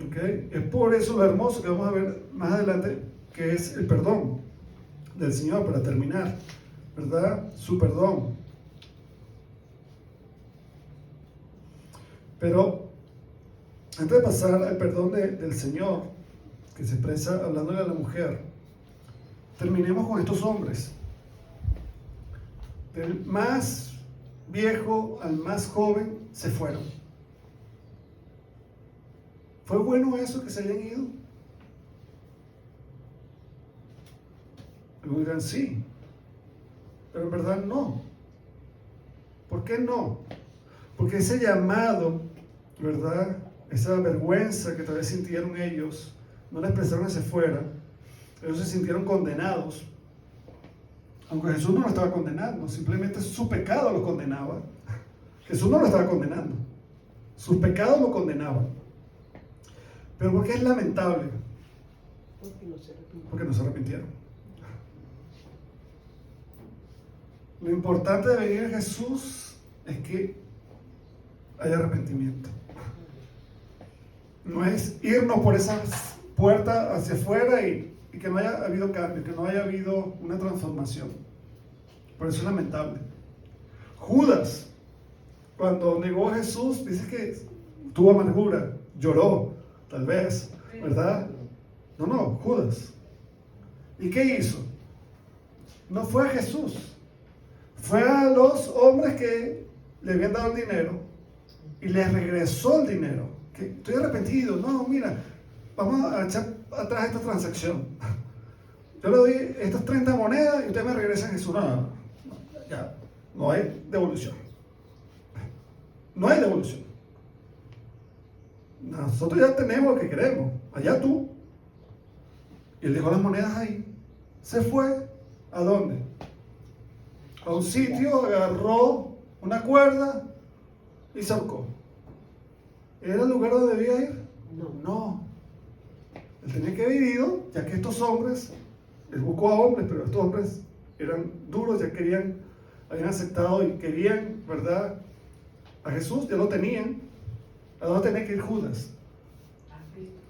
¿Okay? Es por eso lo hermoso que vamos a ver más adelante, que es el perdón del Señor, para terminar, ¿verdad? Su perdón. Pero antes de pasar al perdón del Señor, que se expresa hablándole a la mujer, terminemos con estos hombres. Del más viejo al más joven se fueron. ¿Fue bueno eso que se hayan ido? Algunos dirán sí. pero en verdad no. ¿Por qué no? Porque ese llamado, ¿verdad? Esa vergüenza que tal vez sintieron ellos, no la expresaron hacia afuera. Ellos se sintieron condenados. Aunque Jesús no lo estaba condenando, simplemente su pecado lo condenaba. Jesús no lo estaba condenando. Sus pecados lo condenaban. Pero ¿por qué es lamentable? Porque no se arrepintieron. Lo importante de venir a Jesús es que haya arrepentimiento. No es irnos por esa puerta hacia afuera y que no haya habido cambio, que no haya habido una transformación. Por eso es lamentable. Judas, cuando negó a Jesús, dice que tuvo amargura, lloró, tal vez, ¿verdad? No, Judas. ¿Y qué hizo? No fue a Jesús, fue a los hombres que le habían dado el dinero y les regresó el dinero. Que estoy arrepentido, no, mira, vamos a echar atrás esta transacción. Yo le doy estas 30 monedas y usted me regresa en Jesús. No, ya, no hay devolución. No hay devolución. Nosotros ya tenemos lo que queremos, allá tú. Y él dejó las monedas ahí. Se fue. ¿A dónde? A un sitio, agarró una cuerda y se ahorcó. ¿Era el lugar donde debía ir? No. Él tenía que haber ido, ya que estos hombres, él buscó a hombres, pero estos hombres eran duros, ya habían aceptado y querían, ¿verdad? A Jesús, ya lo tenían. ¿A dónde tenía que ir Judas?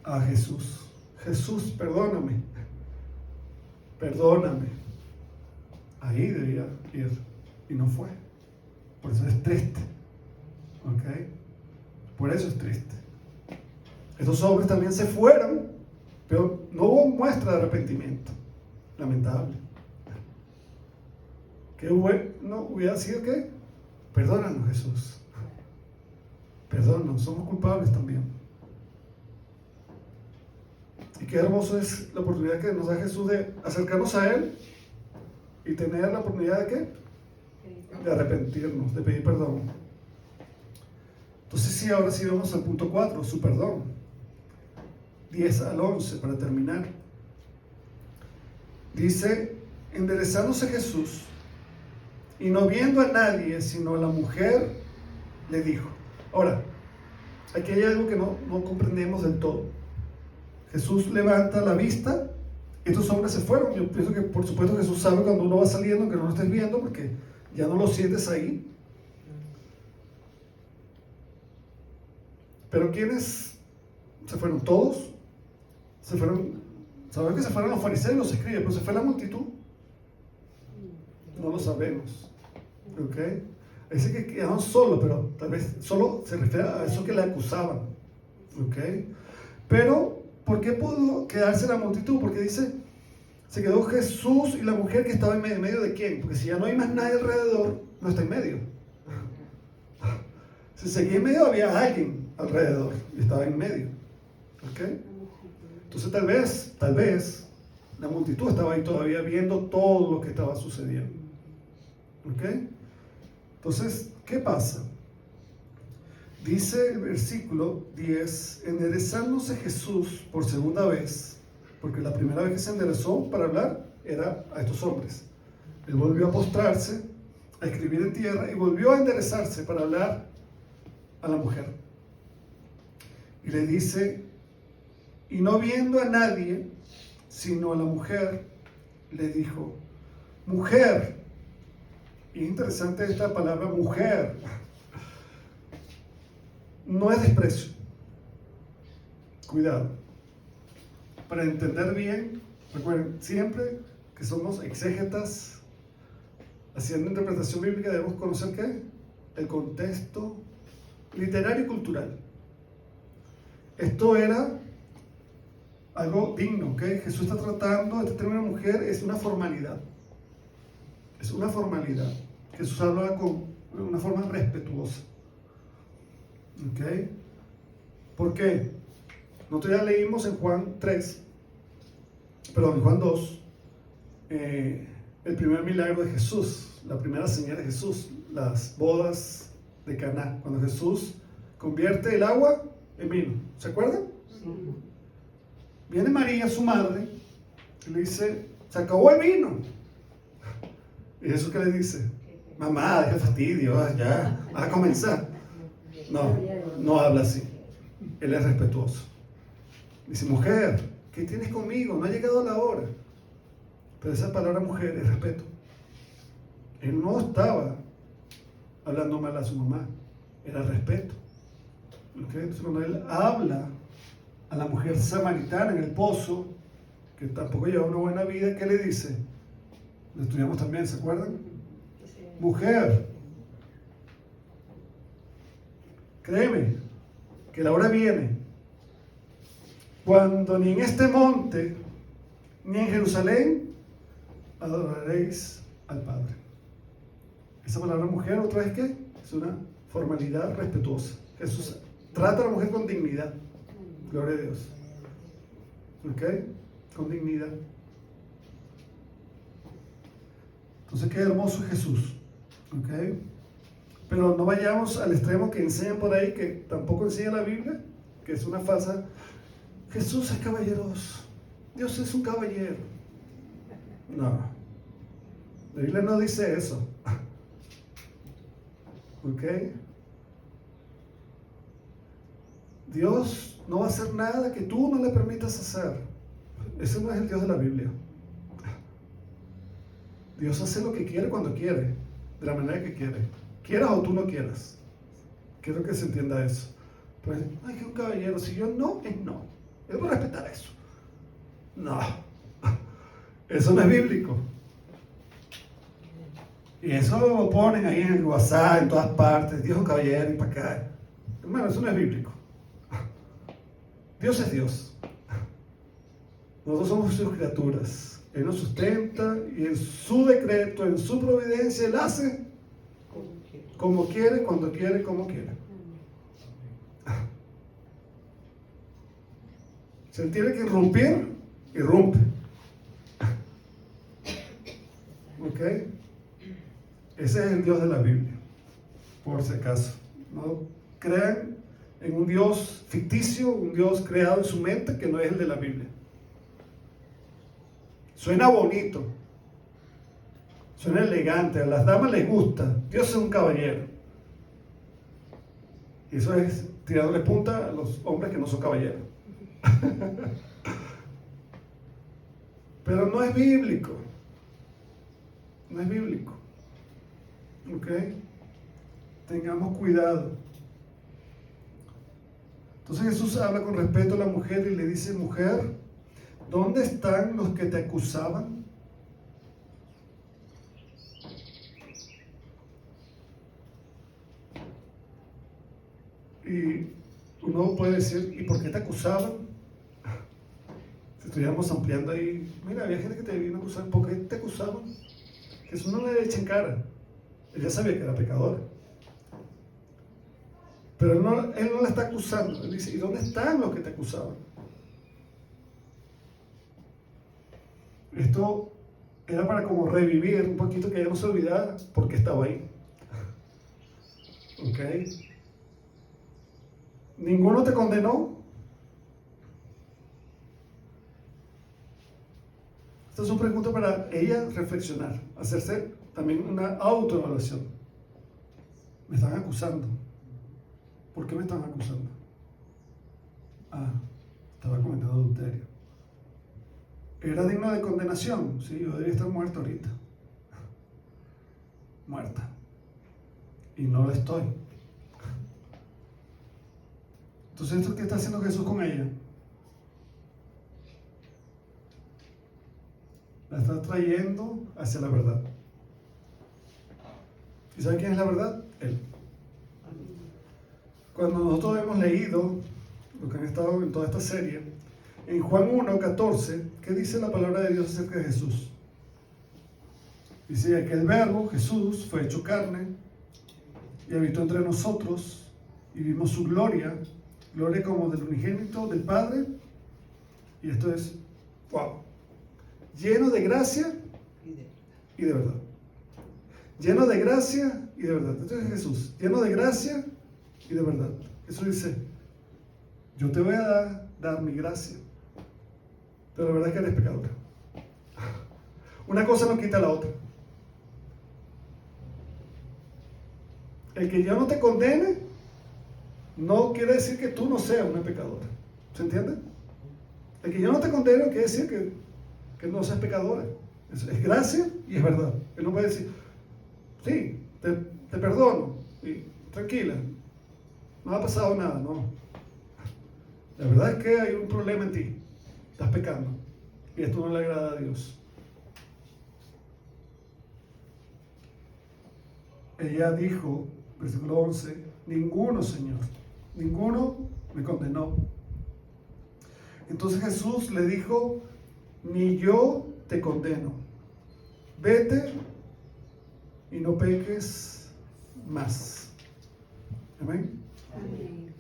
A Jesús. Jesús, perdóname. Perdóname. Ahí debía ir y no fue. Por eso es triste. ¿Ok? Por eso es triste. Estos hombres también se fueron, pero no hubo muestra de arrepentimiento. Lamentable. ¿Qué bueno hubiera sido qué? Perdónanos, Jesús. Perdónanos, somos culpables también. Y qué hermoso es la oportunidad que nos da Jesús de acercarnos a Él y tener la oportunidad de ¿qué? De arrepentirnos, de pedir perdón. Entonces sí, ahora sí vamos al punto 4, su perdón. 10 al 11 para terminar. Dice, enderezándose Jesús y no viendo a nadie sino a la mujer, le dijo. Ahora, aquí hay algo que no comprendemos del todo. Jesús levanta la vista, estos hombres se fueron. Yo pienso que por supuesto Jesús sabe cuando uno va saliendo que no lo estés viendo porque ya no lo sientes ahí. Pero ¿quiénes se fueron? ¿Todos? Se fueron. Sabemos que se fueron los fariseos y los escribas, pero ¿se fue la multitud? No lo sabemos. ¿Ok? Dice que quedaron solos, pero tal vez solo se refiere a eso que le acusaban. ¿Ok? Pero, ¿por qué pudo quedarse la multitud? Porque dice, se quedó Jesús y la mujer que estaba en medio de quién. Porque si ya no hay más nadie alrededor, no está en medio. Si seguía en medio, había alguien alrededor y estaba en medio. ¿Ok? Entonces tal vez, la multitud estaba ahí todavía viendo todo lo que estaba sucediendo. ¿Ok? Entonces, ¿qué pasa? Dice el versículo 10, enderezándose Jesús por segunda vez, porque la primera vez que se enderezó para hablar era a estos hombres. Él volvió a postrarse, a escribir en tierra y volvió a enderezarse para hablar a la mujer. Y le dice, y no viendo a nadie, sino a la mujer, le dijo, mujer. Y es interesante esta palabra mujer. No es desprecio. Cuidado. Para entender bien, recuerden, siempre que somos exégetas, haciendo interpretación bíblica, debemos conocer ¿qué? El contexto literario y cultural. Esto era algo digno, ¿ok? Jesús está tratando, este término mujer es una formalidad. Es una formalidad. Jesús habla con una forma respetuosa. ¿Ok? ¿Por qué? Nosotros ya leímos en Juan 2, el primer milagro de Jesús. la primera señal de Jesús, las bodas de Caná, cuando Jesús convierte el agua en vino. ¿Se acuerdan? Viene María, su madre, y le dice, se acabó el vino. ¿Y Jesús qué le dice? Mamá, deja el fastidio, ya, vas a comenzar. No, no habla así. Él es respetuoso. Dice, mujer, ¿qué tienes conmigo? No ha llegado la hora. Pero esa palabra mujer es respeto. Él no estaba hablando mal a su mamá, era respeto. ¿Okay? Entonces, cuando él habla a la mujer samaritana en el pozo, que tampoco lleva una buena vida, ¿qué le dice? Lo estudiamos también, ¿se acuerdan? Mujer, créeme que la hora viene cuando ni en este monte ni en Jerusalén adoraréis al Padre. Esa palabra mujer, otra vez, ¿qué? Es una formalidad respetuosa. Jesús trata a la mujer con dignidad. Gloria a Dios. ¿Ok? Con dignidad. Entonces, qué hermoso es Jesús. ¿Ok? Pero no vayamos al extremo que enseñan por ahí, que tampoco enseña la Biblia, que es una falsa. Jesús es caballeroso. Dios es un caballero. No. La Biblia no dice eso. ¿Ok? Dios no va a hacer nada que tú no le permitas hacer. Ese no es el Dios de la Biblia. Dios hace lo que quiere cuando quiere, de la manera que quiere. Quieras o tú no quieras. Quiero que se entienda eso. Pues, ay, que un caballero, si yo no, es no. Yo debo respetar eso. No. Eso no es bíblico. Y eso lo ponen ahí en el WhatsApp, en todas partes. Dios es un caballero y para acá. Hermano, eso no es bíblico. Dios es Dios. Nosotros somos sus criaturas. Él nos sustenta y en su decreto, en su providencia, Él hace como quiere, cuando quiere, como quiere. Si Él tiene que irrumpir, irrumpe. ¿Ok? Ese es el Dios de la Biblia, por si acaso. No crean en un Dios ficticio, un Dios creado en su mente que no es el de la Biblia. Suena bonito, suena elegante, a las damas les gusta. Dios es un caballero. Y eso es tirándole punta a los hombres que no son caballeros. Pero no es bíblico. No es bíblico. ¿Ok? Tengamos cuidado. Entonces Jesús habla con respeto a la mujer y le dice, mujer, ¿dónde están los que te acusaban? Y uno puede decir, ¿y por qué te acusaban? Si estuviéramos ampliando ahí, mira, había gente que te vino a acusar, ¿por qué te acusaban? Jesús no le echa en cara. Él ya sabía que era pecador. Pero él no la está acusando. Él dice, ¿y dónde están los que te acusaban? Esto era para como revivir un poquito, que ella no se olvidara por qué estaba ahí. ¿Ok? ¿Ninguno te condenó? Esta es una pregunta para ella reflexionar, hacerse también una autoevaluación. Me están acusando. ¿Por qué me están acusando? Ah, estaba cometiendo adulterio. ¿Era digno de condenación? Sí, yo debería estar muerto ahorita. Muerta. Y no lo estoy. Entonces, ¿esto qué está haciendo Jesús con ella? La está trayendo hacia la verdad. ¿Y sabe quién es la verdad? Él. Cuando nosotros hemos leído lo que han estado en toda esta serie, en Juan 1:14, ¿qué dice la palabra de Dios acerca de Jesús? Dice que el verbo, Jesús, fue hecho carne y habitó entre nosotros y vimos su gloria, gloria como del unigénito del Padre. Y esto es, wow, lleno de gracia y de verdad. lleno de gracia y de verdad. Esto es Jesús, lleno de gracia y de verdad. Jesús dice, yo te voy a dar mi gracia, pero la verdad es que eres pecadora. Una cosa no quita la otra. El que yo no te condene no quiere decir que tú no seas una pecadora. ¿Se entiende? El que yo no te condene quiere decir que no seas pecadora. Es gracia y es verdad. Él no puede decir, sí, te perdono, y tranquila, no ha pasado nada, no. La verdad es que hay un problema en ti, estás pecando y esto no le agrada a Dios. Ella dijo, versículo 11, ninguno, Señor, ninguno me condenó. Entonces Jesús le dijo, ni yo te condeno, vete y no peques más. Amén. Amén.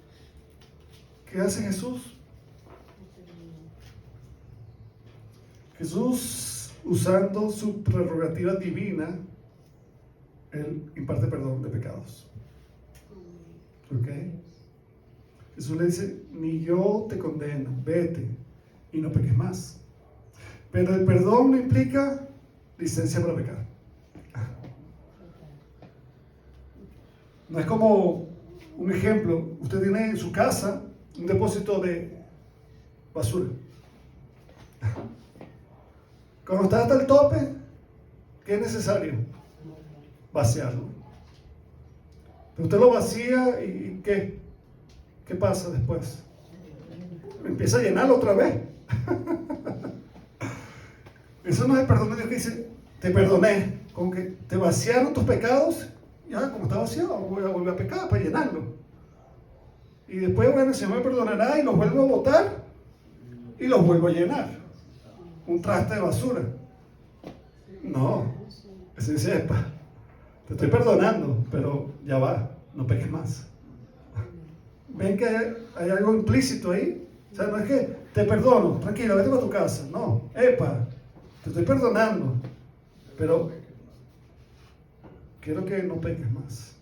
¿Qué hace Jesús? Jesús, usando su prerrogativa divina, Él imparte perdón de pecados. ¿Ok? Jesús le dice, ni yo te condeno, vete y no peques más. Pero el perdón no implica licencia para pecar. No es como un ejemplo, usted tiene en su casa un depósito de basura. Cuando está hasta el tope, ¿qué es necesario? Vaciarlo. Pero usted lo vacía y ¿qué? ¿Qué pasa después? Empieza a llenarlo otra vez. Eso no es el perdón de Dios que dice, te perdoné, como que te vaciaron tus pecados, ya como está vaciado, voy a volver a pecar para llenarlo. Y después, bueno, el Señor me perdonará y los vuelvo a botar y los vuelvo a llenar. Un traste de basura. No, ese dice, epa, te estoy perdonando, pero ya va, no peques más. ¿Ven que hay algo implícito ahí? O sea, no es que te perdono, tranquilo, vete para tu casa. No, epa, te estoy perdonando, pero quiero que no peques más.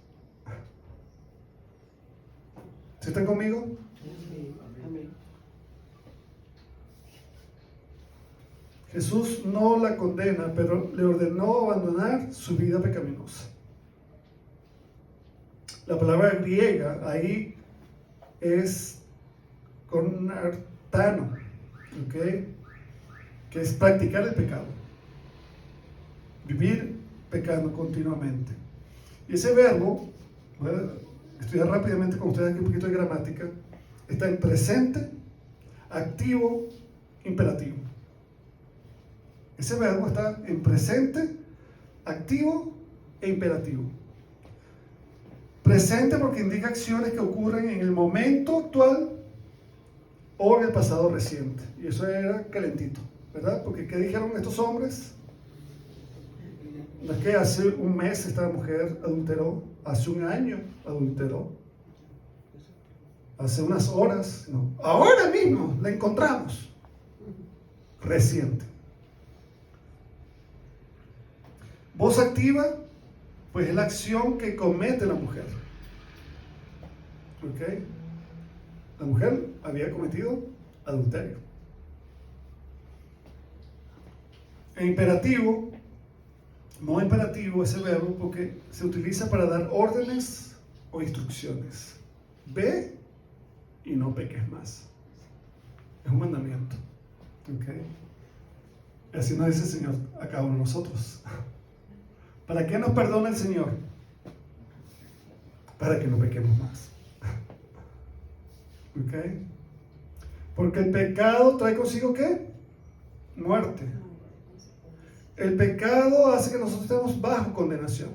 ¿Sí están conmigo? Amén. Jesús no la condena, pero le ordenó abandonar su vida pecaminosa. La palabra griega ahí es conartano, ¿ok? Que es practicar el pecado, vivir pecando continuamente. Y ese verbo, voy a estudiar rápidamente con ustedes aquí un poquito de gramática, está en presente, activo, imperativo. Ese verbo está en presente, activo e imperativo. Presente porque indica acciones que ocurren en el momento actual o en el pasado reciente. Y eso era calentito, ¿verdad? Porque ¿qué dijeron estos hombres? No es que hace un mes esta mujer adulteró, hace un año adulteró, hace unas horas, no, ahora mismo la encontramos, reciente. Voz activa, pues es la acción que comete la mujer. ¿Ok? La mujer había cometido adulterio. En imperativo, no imperativo ese verbo porque se utiliza para dar órdenes o instrucciones. Ve y no peques más. Es un mandamiento. ¿Ok? Y así nos dice el Señor a cada uno de nosotros. ¿Para qué nos perdona el Señor? Para que no pequemos más. ¿Ok? Porque el pecado trae consigo ¿qué? Muerte. El pecado hace que nosotros estemos bajo condenación.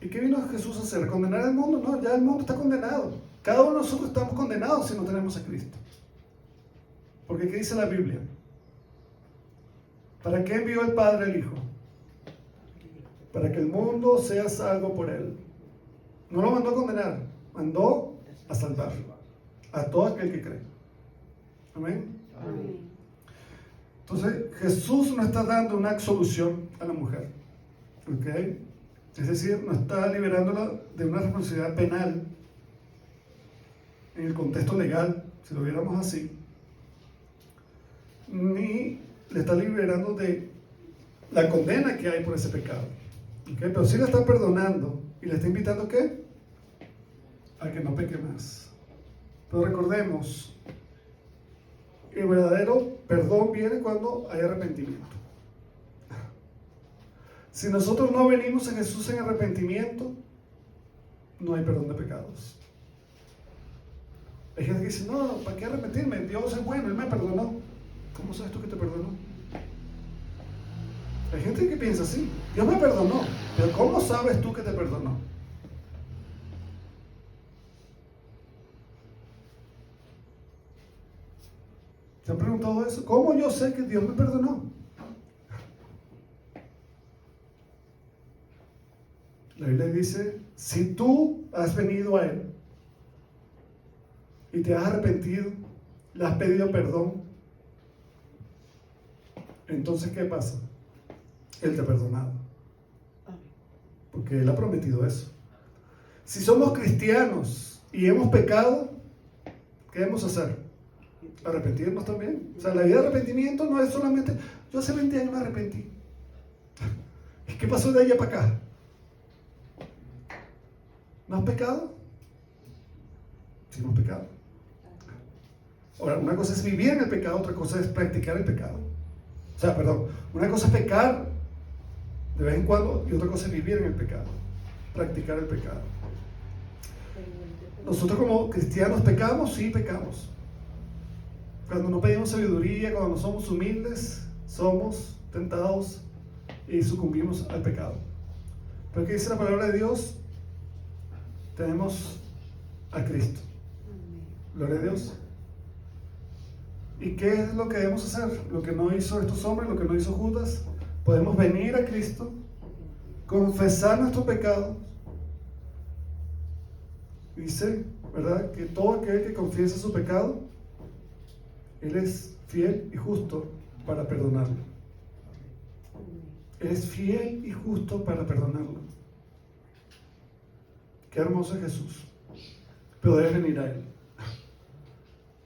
¿Y qué vino Jesús a hacer? ¿Condenar al mundo? No, ya el mundo está condenado. Cada uno de nosotros estamos condenados si no tenemos a Cristo. Porque ¿qué dice la Biblia? ¿Para qué envió el Padre al Hijo? Para que el mundo sea salvo por él. No lo mandó a condenar, mandó a salvar a todo aquel que cree. Amén. Amén. Entonces Jesús no está dando una absolución a la mujer, ¿ok? Es decir, no está liberándola de una responsabilidad penal en el contexto legal, si lo viéramos así, ni le está liberando de la condena que hay por ese pecado. ¿Okay? Pero sí la está perdonando y le está invitando ¿a qué? A que no peque más. Pero recordemos, el verdadero perdón viene cuando hay arrepentimiento. Si nosotros no venimos a Jesús en arrepentimiento, no hay perdón de pecados. Hay gente que dice, no, ¿para qué arrepentirme? Dios es bueno, Él me perdonó. ¿Cómo sabes tú que te perdonó? Hay gente que piensa así, Dios me perdonó, pero ¿cómo sabes tú que te perdonó? ¿Se han preguntado eso? ¿Cómo yo sé que Dios me perdonó? La Biblia dice, si tú has venido a Él y te has arrepentido, le has pedido perdón, entonces ¿qué pasa? Él te ha perdonado. Porque Él ha prometido eso. Si somos cristianos y hemos pecado, ¿qué debemos hacer? Arrepentirnos también. O sea, la vida de arrepentimiento no es solamente, yo hace 20 años me arrepentí. ¿Qué pasó de allá para acá? ¿No has pecado? Sí, hemos pecado. Ahora, una cosa es vivir en el pecado, otra cosa es practicar el pecado. O sea, perdón, una cosa es pecar de vez en cuando y otra cosa es vivir en el pecado, practicar el pecado. Nosotros como cristianos pecamos, sí pecamos. Cuando no pedimos sabiduría, cuando no somos humildes, somos tentados y sucumbimos al pecado. Pero ¿qué dice la palabra de Dios? Tenemos a Cristo. Gloria a Dios. ¿Y qué es lo que debemos hacer? Lo que no hizo estos hombres, lo que no hizo Judas. Podemos venir a Cristo, confesar nuestro pecado. Dice, ¿verdad? Que todo aquel que confiesa su pecado, Él es fiel y justo para perdonarlo. Él es fiel y justo para perdonarlo. Qué hermoso es Jesús. Pero debes venir a Él.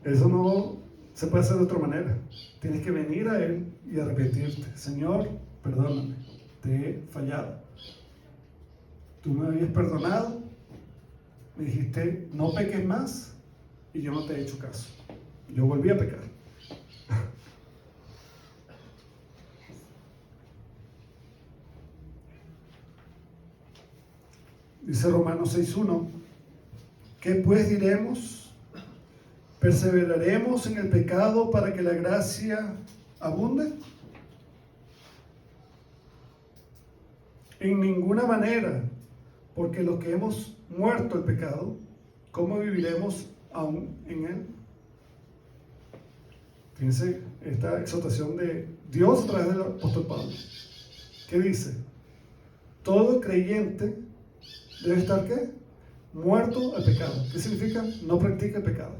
Eso no se puede hacer de otra manera. Tienes que venir a Él y arrepentirte. Señor, perdóname, te he fallado. Tú me habías perdonado, me dijiste, no peques más, y yo no te he hecho caso. Yo volví a pecar. Dice Romanos 6:1, ¿qué pues diremos? ¿Perseveraremos en el pecado para que la gracia abunde? En ninguna manera, porque los que hemos muerto el pecado, ¿cómo viviremos aún en él? Fíjense esta exhortación de Dios a través del apóstol Pablo. ¿Qué dice? Todo creyente debe estar ¿qué? Muerto al pecado. ¿Qué significa? No practica el pecado.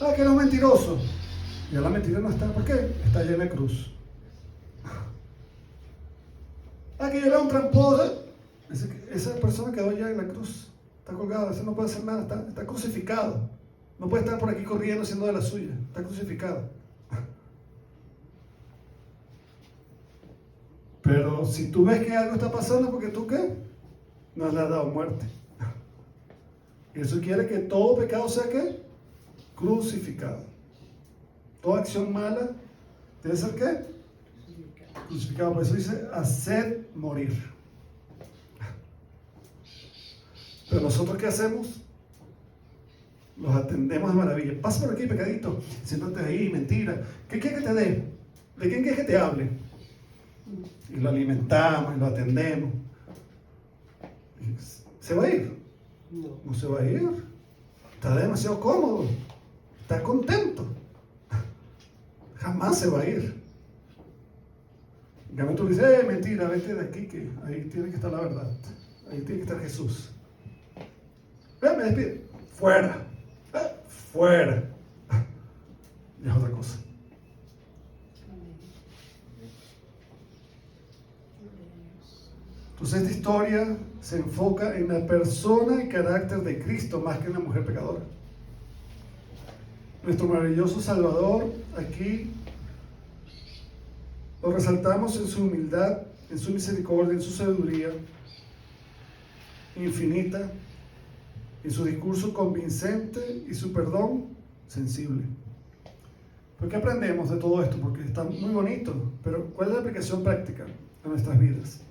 Ah, que era un mentiroso. Ya la mentira no está. ¿Por qué? Está llena de cruz. Ah, que yo era un tramposo. Esa persona quedó ya en la cruz. Está colgado. Ese no puede hacer nada. Está crucificado. No puede estar por aquí corriendo haciendo de la suya. Está crucificado. Pero si tú ves que algo está pasando, porque tú ¿qué? No le has dado muerte. Y eso quiere que todo pecado sea ¿qué? Crucificado. Toda acción mala debe ser ¿qué? Crucificado. Por eso dice hacer morir. Pero nosotros ¿qué hacemos? Los atendemos de maravilla. Pasa por aquí, pecadito. Siéntate ahí, mentira. ¿Qué quieres que te dé? ¿De quién quieres que te hable? Y lo alimentamos y lo atendemos. ¿Se va a ir? No se va a ir. Está demasiado cómodo. Está contento. Jamás se va a ir. En cambio tú le dices, mentira, vete de aquí, que ahí tiene que estar la verdad. Ahí tiene que estar Jesús. Me despide. Fuera. Fuera. Ya es otra cosa. Pues esta historia se enfoca en la persona y carácter de Cristo más que en la mujer pecadora. Nuestro maravilloso Salvador aquí lo resaltamos en su humildad, en su misericordia, en su sabiduría infinita, en su discurso convincente y su perdón sensible. ¿Por qué aprendemos de todo esto? Porque está muy bonito, pero ¿cuál es la aplicación práctica a nuestras vidas?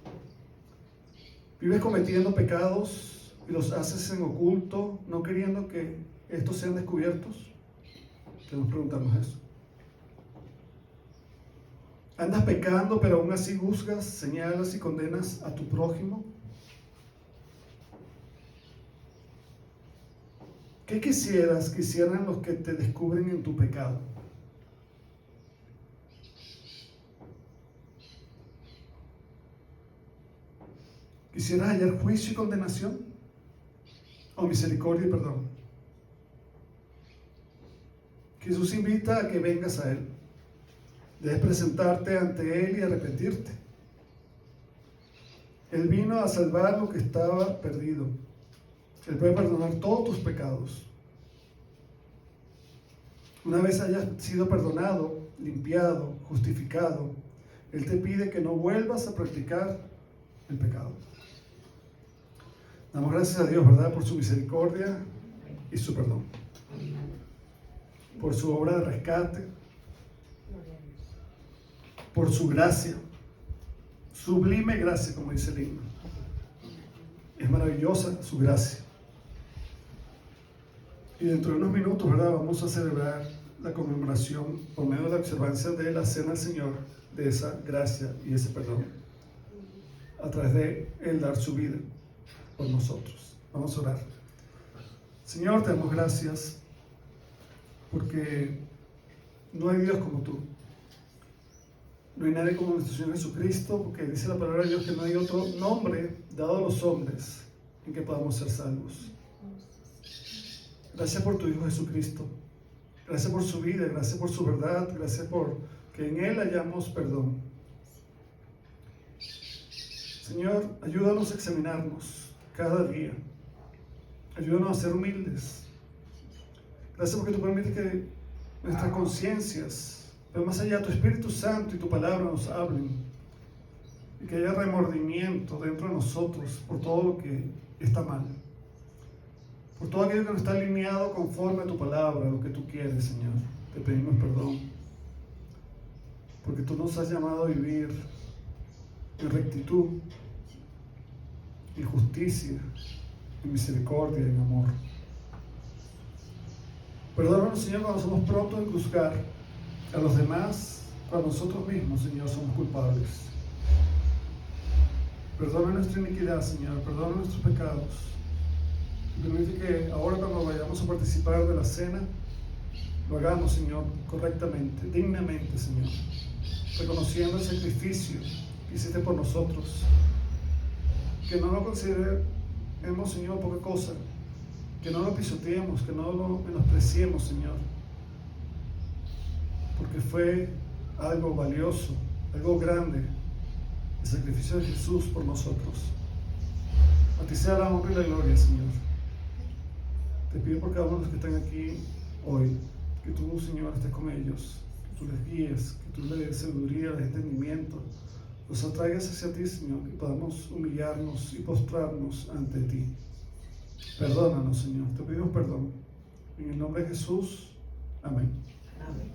¿Vives cometiendo pecados y los haces en oculto, no queriendo que estos sean descubiertos? Que nos preguntamos eso. ¿Andas pecando, pero aún así juzgas, señalas y condenas a tu prójimo? ¿Qué quisieras que hicieran los que te descubren en tu pecado? ¿Quisieras hallar juicio y condenación? ¿O misericordia y perdón? Jesús invita a que vengas a Él. Debes presentarte ante Él y arrepentirte. Él vino a salvar lo que estaba perdido. Él puede perdonar todos tus pecados. Una vez hayas sido perdonado, limpiado, justificado, Él te pide que no vuelvas a practicar el pecado. Damos gracias a Dios, ¿verdad?, por su misericordia y su perdón. Por su obra de rescate, por su gracia, sublime gracia, como dice el himno. Es maravillosa su gracia. Y dentro de unos minutos, ¿verdad?, vamos a celebrar la conmemoración por medio de la observancia de la Cena del Señor, de esa gracia y ese perdón, a través de Él dar su vida por nosotros. Vamos a orar. Señor, te damos gracias porque no hay Dios como tú. No hay nadie como nuestro Señor Jesucristo, porque dice la palabra de Dios que no hay otro nombre dado a los hombres en que podamos ser salvos. Gracias por tu Hijo Jesucristo. Gracias por su vida, gracias por su verdad, gracias por que en Él hallamos perdón. Señor, ayúdanos a examinarnos cada día. Ayúdanos a ser humildes. Gracias porque tú permites que nuestras conciencias, pero más allá, tu Espíritu Santo y tu palabra nos hablen. Y que haya remordimiento dentro de nosotros por todo lo que está mal. Por todo aquello que no está alineado conforme a tu palabra, lo que tú quieres, Señor. Te pedimos perdón. Porque tú nos has llamado a vivir en rectitud, en justicia, en misericordia, en amor. Perdónanos, Señor, cuando somos prontos en juzgar a los demás, cuando nosotros mismos, Señor, somos culpables. Perdona nuestra iniquidad, Señor, perdona nuestros pecados. Y permite que ahora, cuando vayamos a participar de la cena, lo hagamos, Señor, correctamente, dignamente, Señor, reconociendo el sacrificio que hiciste por nosotros. Que no lo consideremos, Señor, poca cosa. Que no lo pisoteemos, que no lo menospreciemos, Señor. Porque fue algo valioso, algo grande, el sacrificio de Jesús por nosotros. A ti sea la honra y la gloria, Señor. Te pido por cada uno de los que están aquí hoy, que tú, Señor, estés con ellos, que tú les guíes, que tú les des sabiduría, les entendimiento, los atraigas hacia ti, Señor, que podamos humillarnos y postrarnos ante ti. Perdónanos, Señor, te pedimos perdón. En el nombre de Jesús, amén. Amén.